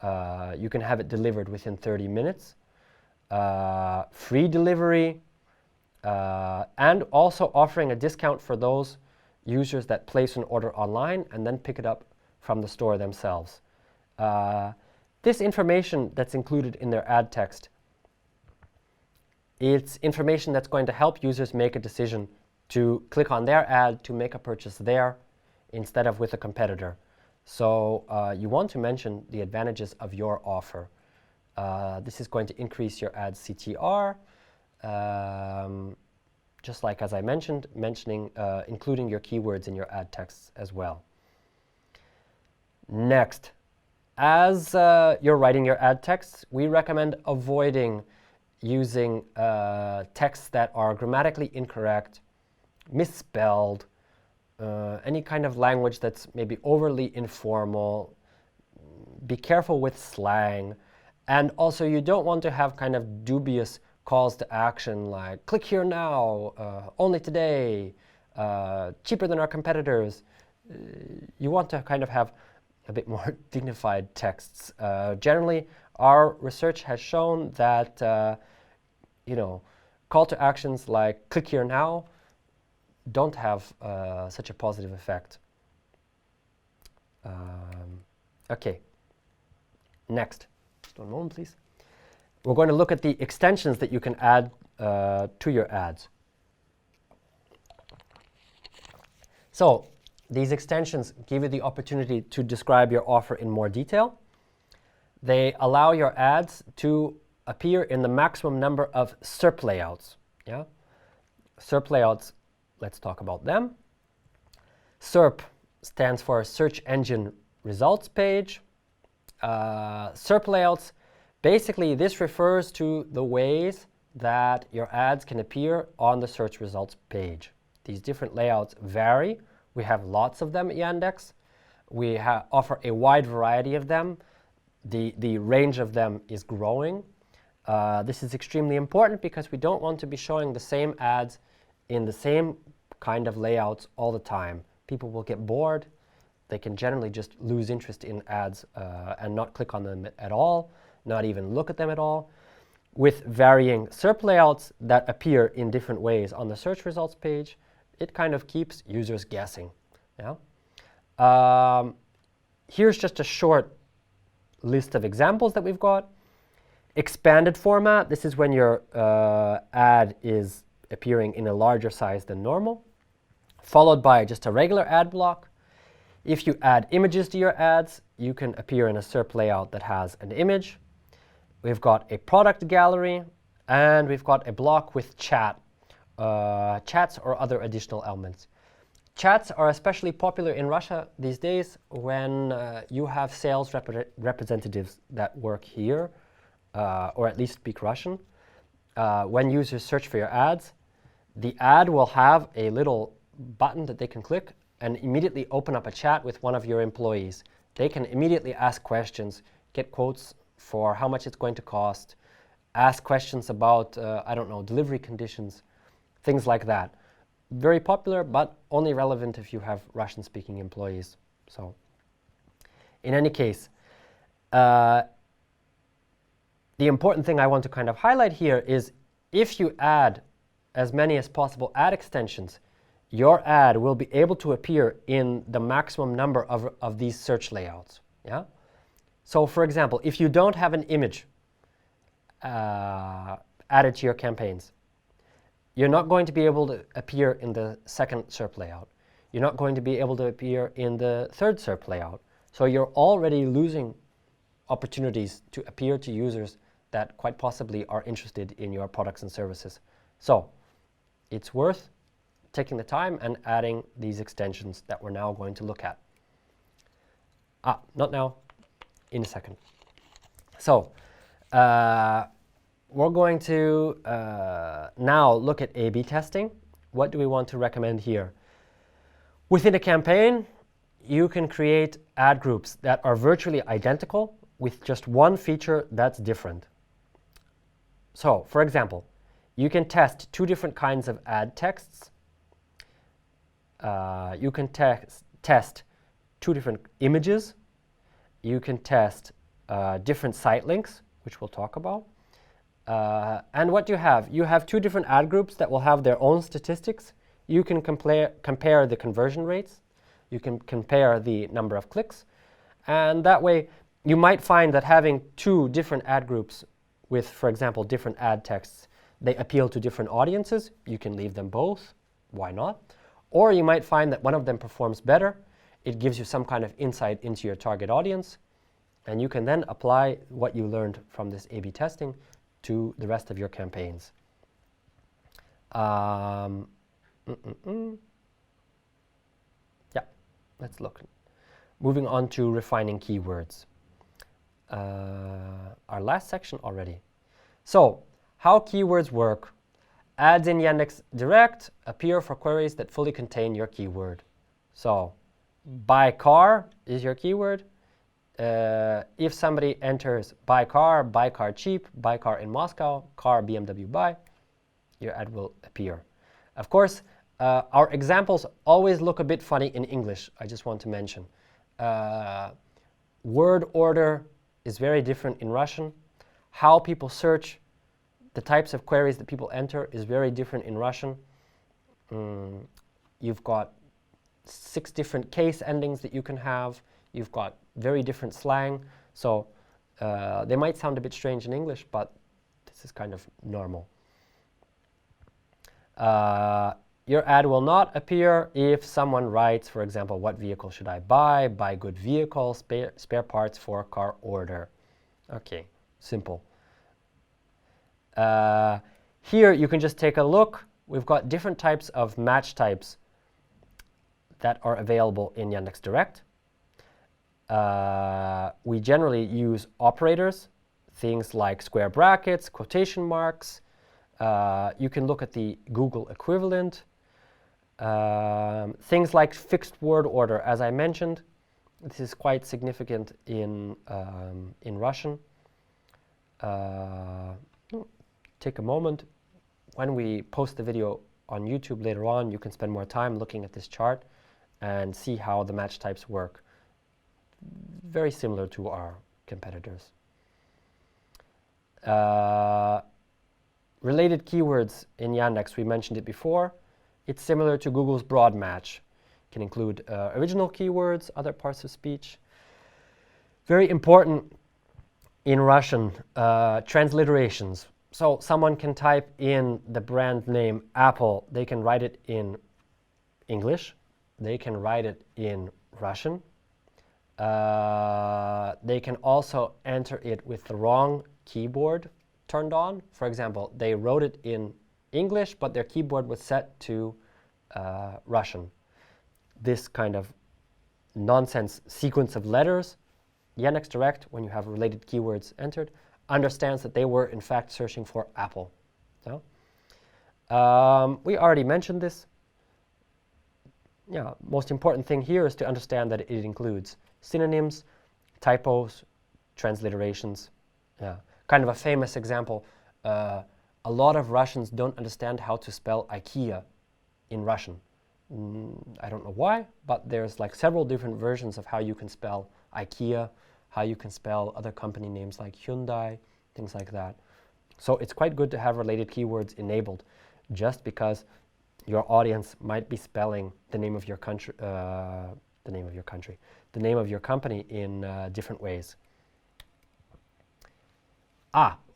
You can have it delivered within 30 minutes. Free delivery, and also offering a discount for those users that place an order online and then pick it up from the store themselves. This information that's included in their ad text, it's information that's going to help users make a decision to click on their ad to make a purchase there instead of with a competitor. So you want to mention the advantages of your offer. This is going to increase your ad CTR, just like as I mentioned, including your keywords in your ad texts as well. Next, as you're writing your ad texts, we recommend avoiding using texts that are grammatically incorrect, misspelled, any kind of language that's maybe overly informal. Be careful with slang. And also, you don't want to have kind of dubious calls to action like, click here now, only today, cheaper than our competitors. You want to kind of have a bit more dignified texts. Generally, our research has shown that, call to actions like, click here now, don't have such a positive effect. Okay, next. Just one moment, please. We're going to look at the extensions that you can add to your ads. So these extensions give you the opportunity to describe your offer in more detail. They allow your ads to appear in the maximum number of SERP layouts. Yeah? SERP layouts, let's talk about them. SERP stands for Search Engine Results Page. SERP layouts, basically this refers to the ways that your ads can appear on the search results page. These different layouts vary. We have lots of them at Yandex. We offer a wide variety of them. The range of them is growing. This is extremely important because we don't want to be showing the same ads in the same kind of layouts all the time. People will get bored. They can generally just lose interest in ads and not click on them at all, not even look at them at all. With varying SERP layouts that appear in different ways on the search results page, it kind of keeps users guessing. Yeah? Here's just a short list of examples that we've got. Expanded format, this is when your ad is appearing in a larger size than normal, followed by just a regular ad block. If you add images to your ads, you can appear in a SERP layout that has an image. We've got a product gallery, and we've got a block with chats or other additional elements. Chats are especially popular in Russia these days when you have sales representatives that work here, or at least speak Russian. When users search for your ads, the ad will have a little button that they can click and immediately open up a chat with one of your employees. They can immediately ask questions, get quotes for how much it's going to cost, ask questions about, I don't know, delivery conditions, things like that. Very popular, but only relevant if you have Russian-speaking employees. So, in any case, the important thing I want to kind of highlight here is if you add as many as possible ad extensions, your ad will be able to appear in the maximum number of these search layouts. Yeah? So for example, if you don't have an image added to your campaigns, you're not going to be able to appear in the second SERP layout. You're not going to be able to appear in the third SERP layout. So you're already losing opportunities to appear to users that quite possibly are interested in your products and services. So it's worth taking the time and adding these extensions that we're now going to look at. Not now, in a second. So we're going to now look at A/B testing. What do we want to recommend here? Within a campaign, you can create ad groups that are virtually identical with just one feature that's different. So, for example, you can test two different kinds of ad texts. You can test two different images. You can test different site links, which we'll talk about. And what you have two different ad groups that will have their own statistics. You can compare the conversion rates. You can compare the number of clicks. And that way, you might find that having two different ad groups with, for example, different ad texts, they appeal to different audiences. You can leave them both. Why not? Or you might find that one of them performs better. It gives you some kind of insight into your target audience. And you can then apply what you learned from this A/B testing to the rest of your campaigns. Yeah, let's look. Moving on to refining keywords. Our last section already. So, how keywords work. Ads in Yandex Direct appear for queries that fully contain your keyword. So, buy car is your keyword. If somebody enters buy car cheap, buy car in Moscow, car BMW buy, your ad will appear. Of course, our examples always look a bit funny in English, I just want to mention. Word order is very different in Russian. How people search, the types of queries that people enter is very different in Russian. You've got 6 different case endings that you can have. You've got very different slang. So they might sound a bit strange in English, but this is kind of normal. Your ad will not appear if someone writes, for example, what vehicle should I buy? Buy good vehicle, spare parts for car order. Okay, simple. Here you can just take a look. We've got different types of match types that are available in Yandex Direct. We generally use operators, things like square brackets, quotation marks. You can look at the Google equivalent. Things like fixed word order, as I mentioned. This is quite significant in Russian. Take a moment. When we post the video on YouTube later on, you can spend more time looking at this chart and see how the match types work. Very similar to our competitors. Related keywords in Yandex, we mentioned it before. It's similar to Google's broad match. It can include original keywords, other parts of speech. Very important in Russian, transliterations. So someone can type in the brand name Apple. They can write it in English. They can write it in Russian. They can also enter it with the wrong keyboard turned on. For example, they wrote it in English, but their keyboard was set to Russian. This kind of nonsense sequence of letters, Yandex Direct, when you have related keywords entered, understands that they were in fact searching for Apple. So, we already mentioned this. Yeah, most important thing here is to understand that it includes synonyms, typos, transliterations. Yeah, kind of a famous example. A lot of Russians don't understand how to spell IKEA in Russian. I don't know why, but there's like several different versions of how you can spell IKEA, how you can spell other company names like Hyundai, things like that. So it's quite good to have related keywords enabled, just because your audience might be spelling the name of your country, the name of your company in different ways.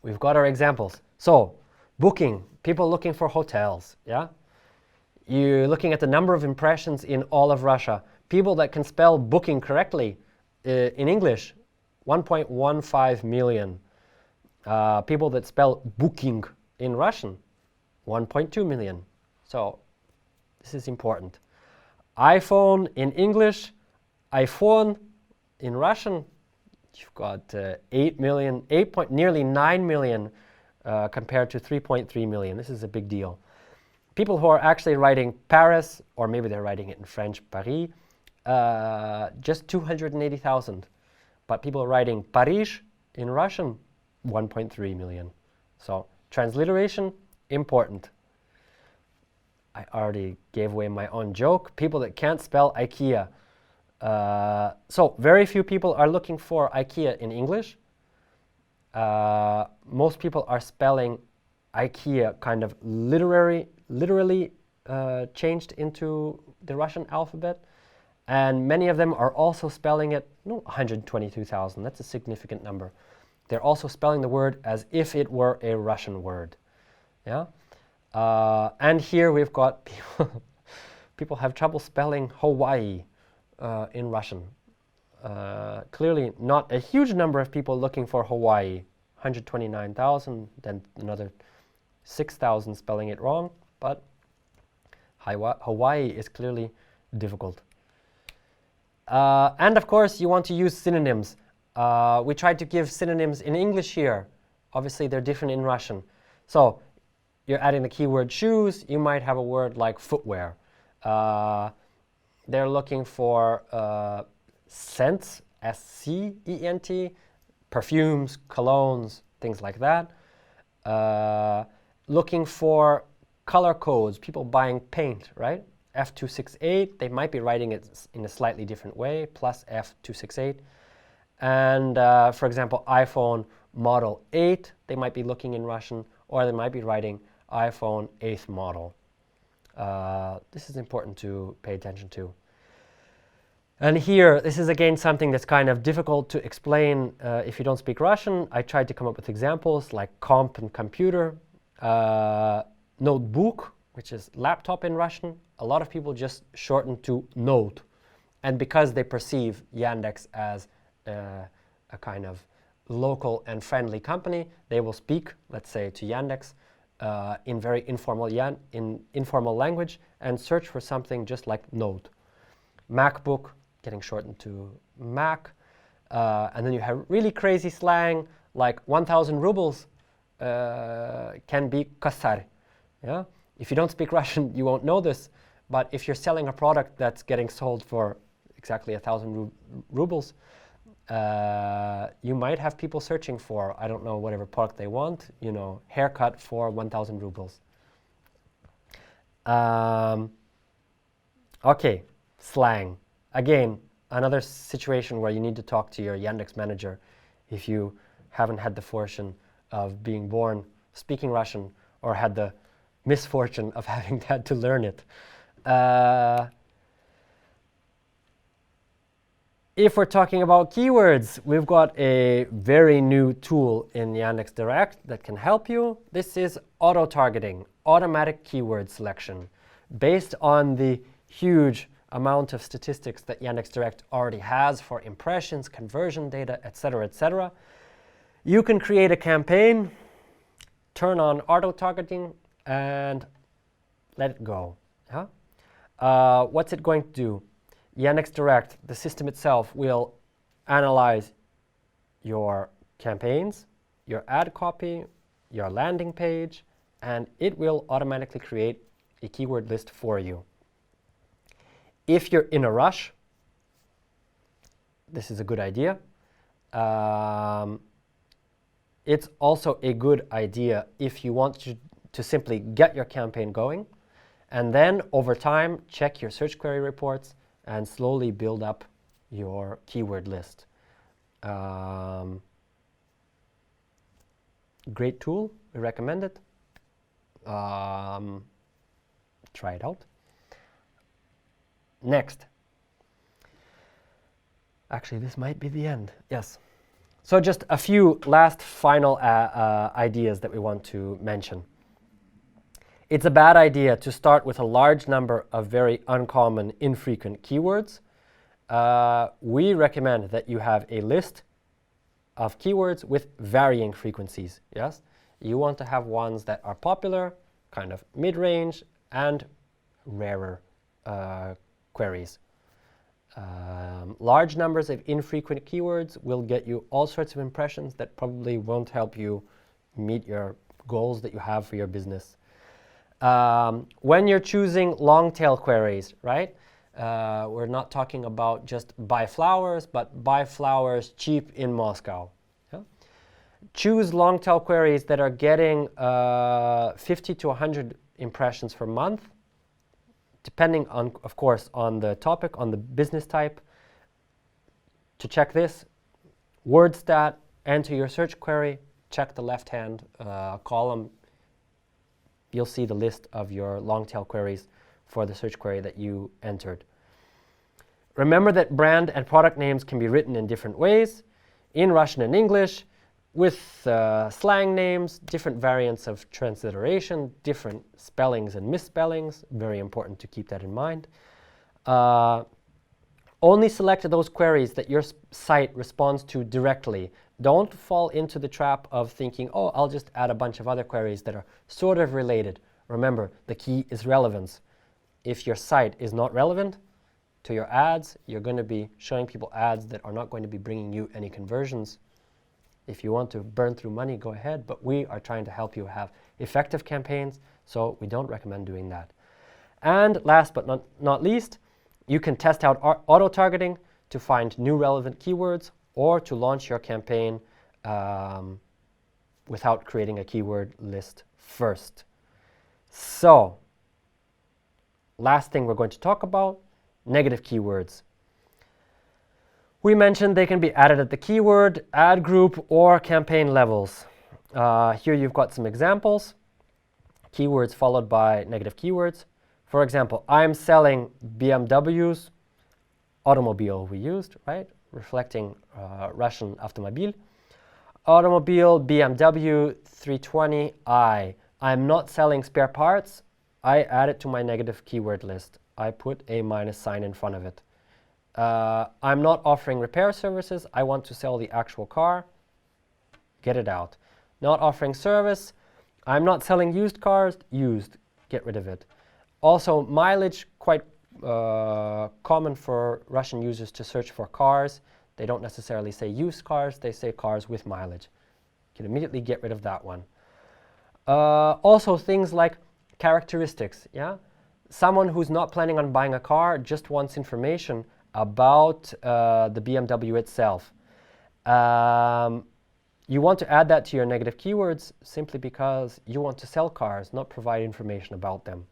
We've got our examples. So, booking, people looking for hotels, yeah? You're looking at the number of impressions in all of Russia. People that can spell booking correctly in English, 1.15 million. People that spell booking in Russian, 1.2 million. So, this is important. iPhone in English, iPhone in Russian, you've got 8 million, nearly 9 million compared to 3.3 million. This is a big deal. People who are actually writing Paris, or maybe they're writing it in French, Paris, just 280,000. But people writing Paris in Russian, 1.3 million. So transliteration, important. I already gave away my own joke. People that can't spell IKEA. So very few people are looking for IKEA in English. Most people are spelling IKEA kind of literally changed into the Russian alphabet. And many of them are also spelling it, 122,000, that's a significant number. They're also spelling the word as if it were a Russian word. Yeah. And here we've got people have trouble spelling Hawaii in Russian. Clearly not a huge number of people looking for Hawaii. 129,000, then another 6,000 spelling it wrong, but Hawaii is clearly difficult. And of course, you want to use synonyms. We tried to give synonyms in English here. Obviously, they're different in Russian. So you're adding the keyword shoes. You might have a word like footwear. They're looking for scents, S-C-E-N-T, perfumes, colognes, things like that. Looking for color codes, people buying paint, right? F268, they might be writing it in a slightly different way, plus F268. And for example, iPhone model 8, they might be looking in Russian, or they might be writing iPhone 8th model. This is important to pay attention to. And here, this is again something that's kind of difficult to explain if you don't speak Russian. I tried to come up with examples like comp and computer. Notebook, which is laptop in Russian. A lot of people just shorten to note. And because they perceive Yandex as a kind of local and friendly company, they will speak, let's say, to Yandex in very informal language and search for something just like note. MacBook, getting shortened to Mac. and then you have really crazy slang like 1,000 rubles can be kasar. Yeah? If you don't speak Russian, you won't know this, but if you're selling a product that's getting sold for exactly 1,000 rubles, you might have people searching for, I don't know, whatever product they want, you know, haircut for 1,000 rubles. Okay, slang. Again, another situation where you need to talk to your Yandex manager if you haven't had the fortune of being born speaking Russian or had the misfortune of having had to learn it. If we're talking about keywords, we've got a very new tool in Yandex Direct that can help you. This is auto-targeting, automatic keyword selection. Based on the huge amount of statistics that Yandex Direct already has for impressions, conversion data, etc., you can create a campaign, turn on auto-targeting, and let it go. Yeah? What's it going to do? Yandex Direct, the system itself, will analyze your campaigns, your ad copy, your landing page, and it will automatically create a keyword list for you. If you're in a rush, this is a good idea. It's also a good idea if you want to simply get your campaign going, and then over time check your search query reports and slowly build up your keyword list. Great tool, we recommend it. Try it out. Next. Actually, this might be the end. Yes. So just a few last final ideas that we want to mention. It's a bad idea to start with a large number of very uncommon, infrequent keywords. We recommend that you have a list of keywords with varying frequencies. Yes, you want to have ones that are popular, kind of mid-range, and rarer queries. Large numbers of infrequent keywords will get you all sorts of impressions that probably won't help you meet your goals that you have for your business. When you're choosing long tail queries, right? We're not talking about just buy flowers, but buy flowers cheap in Moscow. Yeah? Choose long tail queries that are getting 50 to 100 impressions per month, depending on, of course, on the topic, on the business type. To check this, WordStat, enter your search query, check the left-hand column. You'll see the list of your long tail queries for the search query that you entered. Remember that brand and product names can be written in different ways, in Russian and English, with slang names, different variants of transliteration, different spellings and misspellings. Very important to keep that in mind. Only select those queries that your site responds to directly. Don't fall into the trap of thinking, oh, I'll just add a bunch of other queries that are sort of related. Remember, the key is relevance. If your site is not relevant to your ads, you're going to be showing people ads that are not going to be bringing you any conversions. If you want to burn through money, go ahead, but we are trying to help you have effective campaigns, so we don't recommend doing that. And last but not least, you can test out auto-targeting to find new relevant keywords or to launch your campaign without creating a keyword list first. So, last thing we're going to talk about, negative keywords. We mentioned they can be added at the keyword, ad group, or campaign levels. Here you've got some examples. Keywords followed by negative keywords. For example, I'm selling BMWs, automobile we used, right? Reflecting Russian automobil. Automobile BMW 320i. I'm not selling spare parts. I add it to my negative keyword list. I put a minus sign in front of it. I'm not offering repair services. I want to sell the actual car. Get it out. Not offering service. I'm not selling used cars. Used. Get rid of it. Also, mileage, quite common for Russian users to search for cars. They don't necessarily say used cars, they say cars with mileage. You can immediately get rid of that one. Also things like characteristics, yeah? Someone who's not planning on buying a car just wants information about the BMW itself. You want to add that to your negative keywords simply because you want to sell cars, not provide information about them.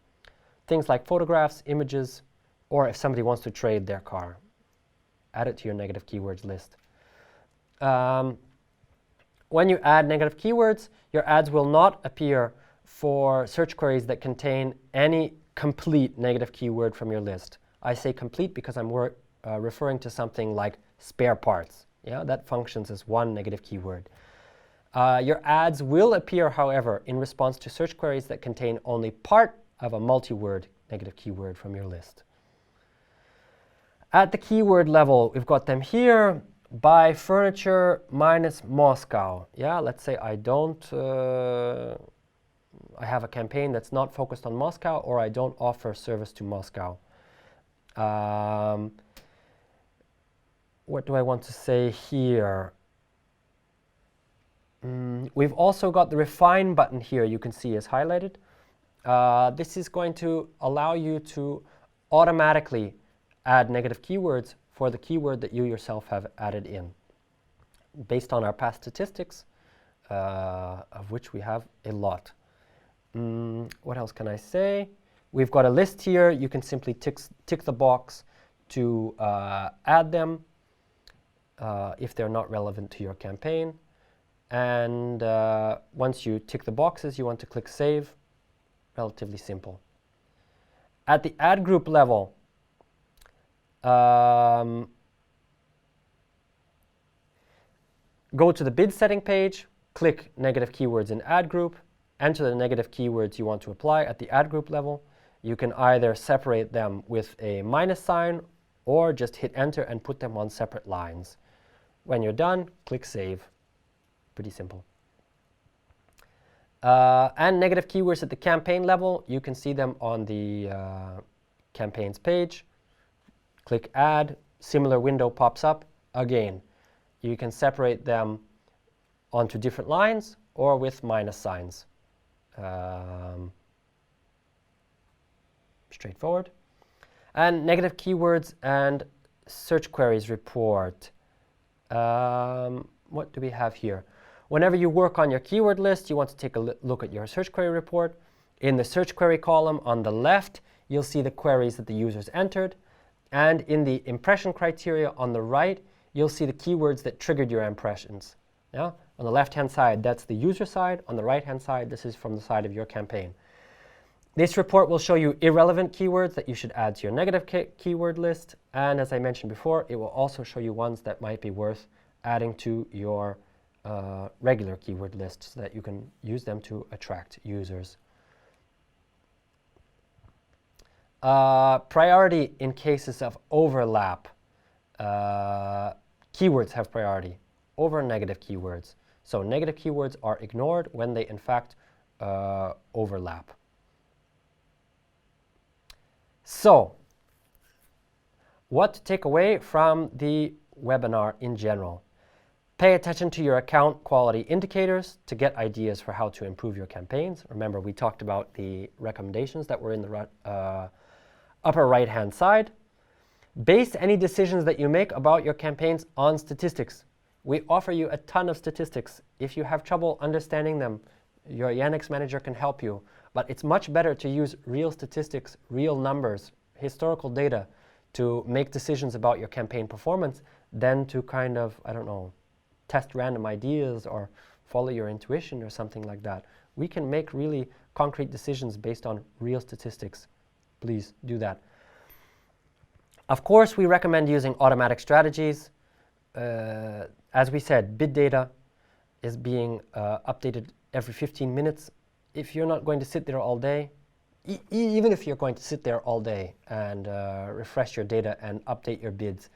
Things like photographs, images, or if somebody wants to trade their car, add it to your negative keywords list. When you add negative keywords, your ads will not appear for search queries that contain any complete negative keyword from your list. I say complete because I'm referring to something like spare parts. Yeah, that functions as one negative keyword. Your ads will appear, however, in response to search queries that contain only part of a multi-word negative keyword from your list. At the keyword level, we've got them here. Buy furniture minus Moscow. Yeah, let's say I have a campaign that's not focused on Moscow, or I don't offer service to Moscow. What do I want to say here? We've also got the refine button here, you can see is highlighted. This is going to allow you to automatically add negative keywords for the keyword that you yourself have added in, based on our past statistics, of which we have a lot. What else can I say? We've got a list here. You can simply tick the box to add them if they're not relevant to your campaign. And once you tick the boxes, you want to click Save. Relatively simple. At the ad group level, go to the bid setting page, click negative keywords in ad group, enter the negative keywords you want to apply at the ad group level. You can either separate them with a minus sign or just hit enter and put them on separate lines. When you're done, click Save. Pretty simple. And negative keywords at the campaign level, you can see them on the campaigns page. Click Add, similar window pops up. Again, you can separate them onto different lines or with minus signs. Straightforward. And negative keywords and search queries report. What do we have here? Whenever you work on your keyword list, you want to take a look at your search query report. In the search query column on the left, you'll see the queries that the users entered. And in the impression criteria on the right, you'll see the keywords that triggered your impressions. Yeah? On the left-hand side, that's the user side. On the right-hand side, this is from the side of your campaign. This report will show you irrelevant keywords that you should add to your negative keyword list. And as I mentioned before, it will also show you ones that might be worth adding to your regular keyword list so that you can use them to attract users. Priority in cases of overlap. Keywords have priority over negative keywords. So negative keywords are ignored when they in fact overlap. So, what to take away from the webinar in general? Pay attention to your account quality indicators to get ideas for how to improve your campaigns. Remember, we talked about the recommendations that were in the upper right-hand side. Base any decisions that you make about your campaigns on statistics. We offer you a ton of statistics. If you have trouble understanding them, your Yandex manager can help you. But it's much better to use real statistics, real numbers, historical data to make decisions about your campaign performance than to kind of, I don't know, test random ideas or follow your intuition or something like that. We can make really concrete decisions based on real statistics. Please do that. Of course, we recommend using automatic strategies. As we said, bid data is being updated every 15 minutes. If you're not going to sit there all day, even if you're going to sit there all day and refresh your data and update your bids,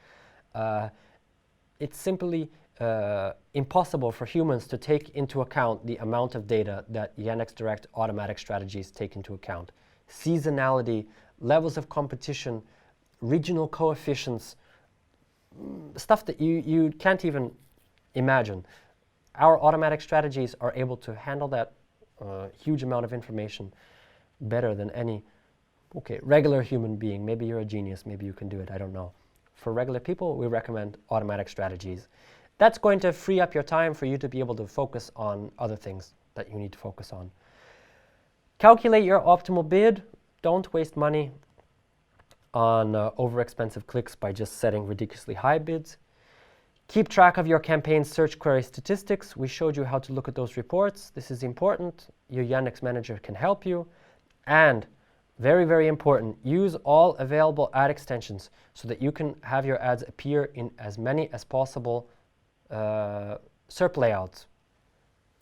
it's simply impossible for humans to take into account the amount of data that Yandex Direct automatic strategies take into account. Seasonality, levels of competition, regional coefficients, stuff that you can't even imagine. Our automatic strategies are able to handle that huge amount of information better than any regular human being. Maybe you're a genius, maybe you can do it, I don't know. For regular people, we recommend automatic strategies. That's going to free up your time for you to be able to focus on other things that you need to focus on. Calculate your optimal bid. Don't waste money on over-expensive clicks by just setting ridiculously high bids. Keep track of your campaign's search query statistics. We showed you how to look at those reports. This is important. Your Yandex Manager can help you. And very, very important, use all available ad extensions so that you can have your ads appear in as many as possible SERP layouts.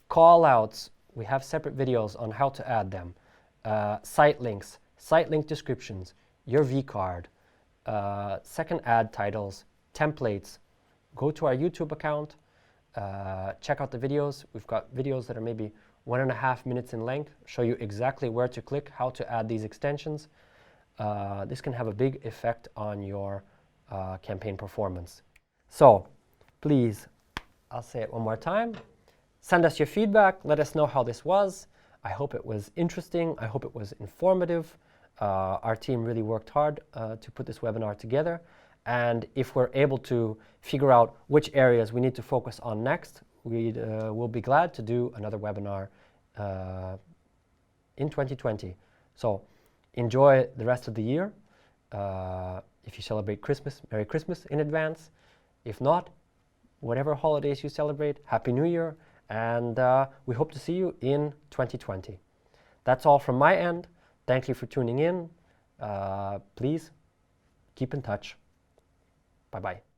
Call outs, we have separate videos on how to add them. Site links, site link descriptions, your vCard, second ad titles, templates. Go to our YouTube account, check out the videos. We've got videos that are maybe 1.5 minutes in length, show you exactly where to click, how to add these extensions. This can have a big effect on your campaign performance. So please, I'll say it one more time, send us your feedback, let us know how this was. I hope it was interesting, I hope it was informative. Our team really worked hard to put this webinar together. And if we're able to figure out which areas we need to focus on next, we'll be glad to do another webinar in 2020. So enjoy the rest of the year. If you celebrate Christmas, Merry Christmas in advance. If not, whatever holidays you celebrate, Happy New Year. And we hope to see you in 2020. That's all from my end. Thank you for tuning in. Please keep in touch. Bye-bye.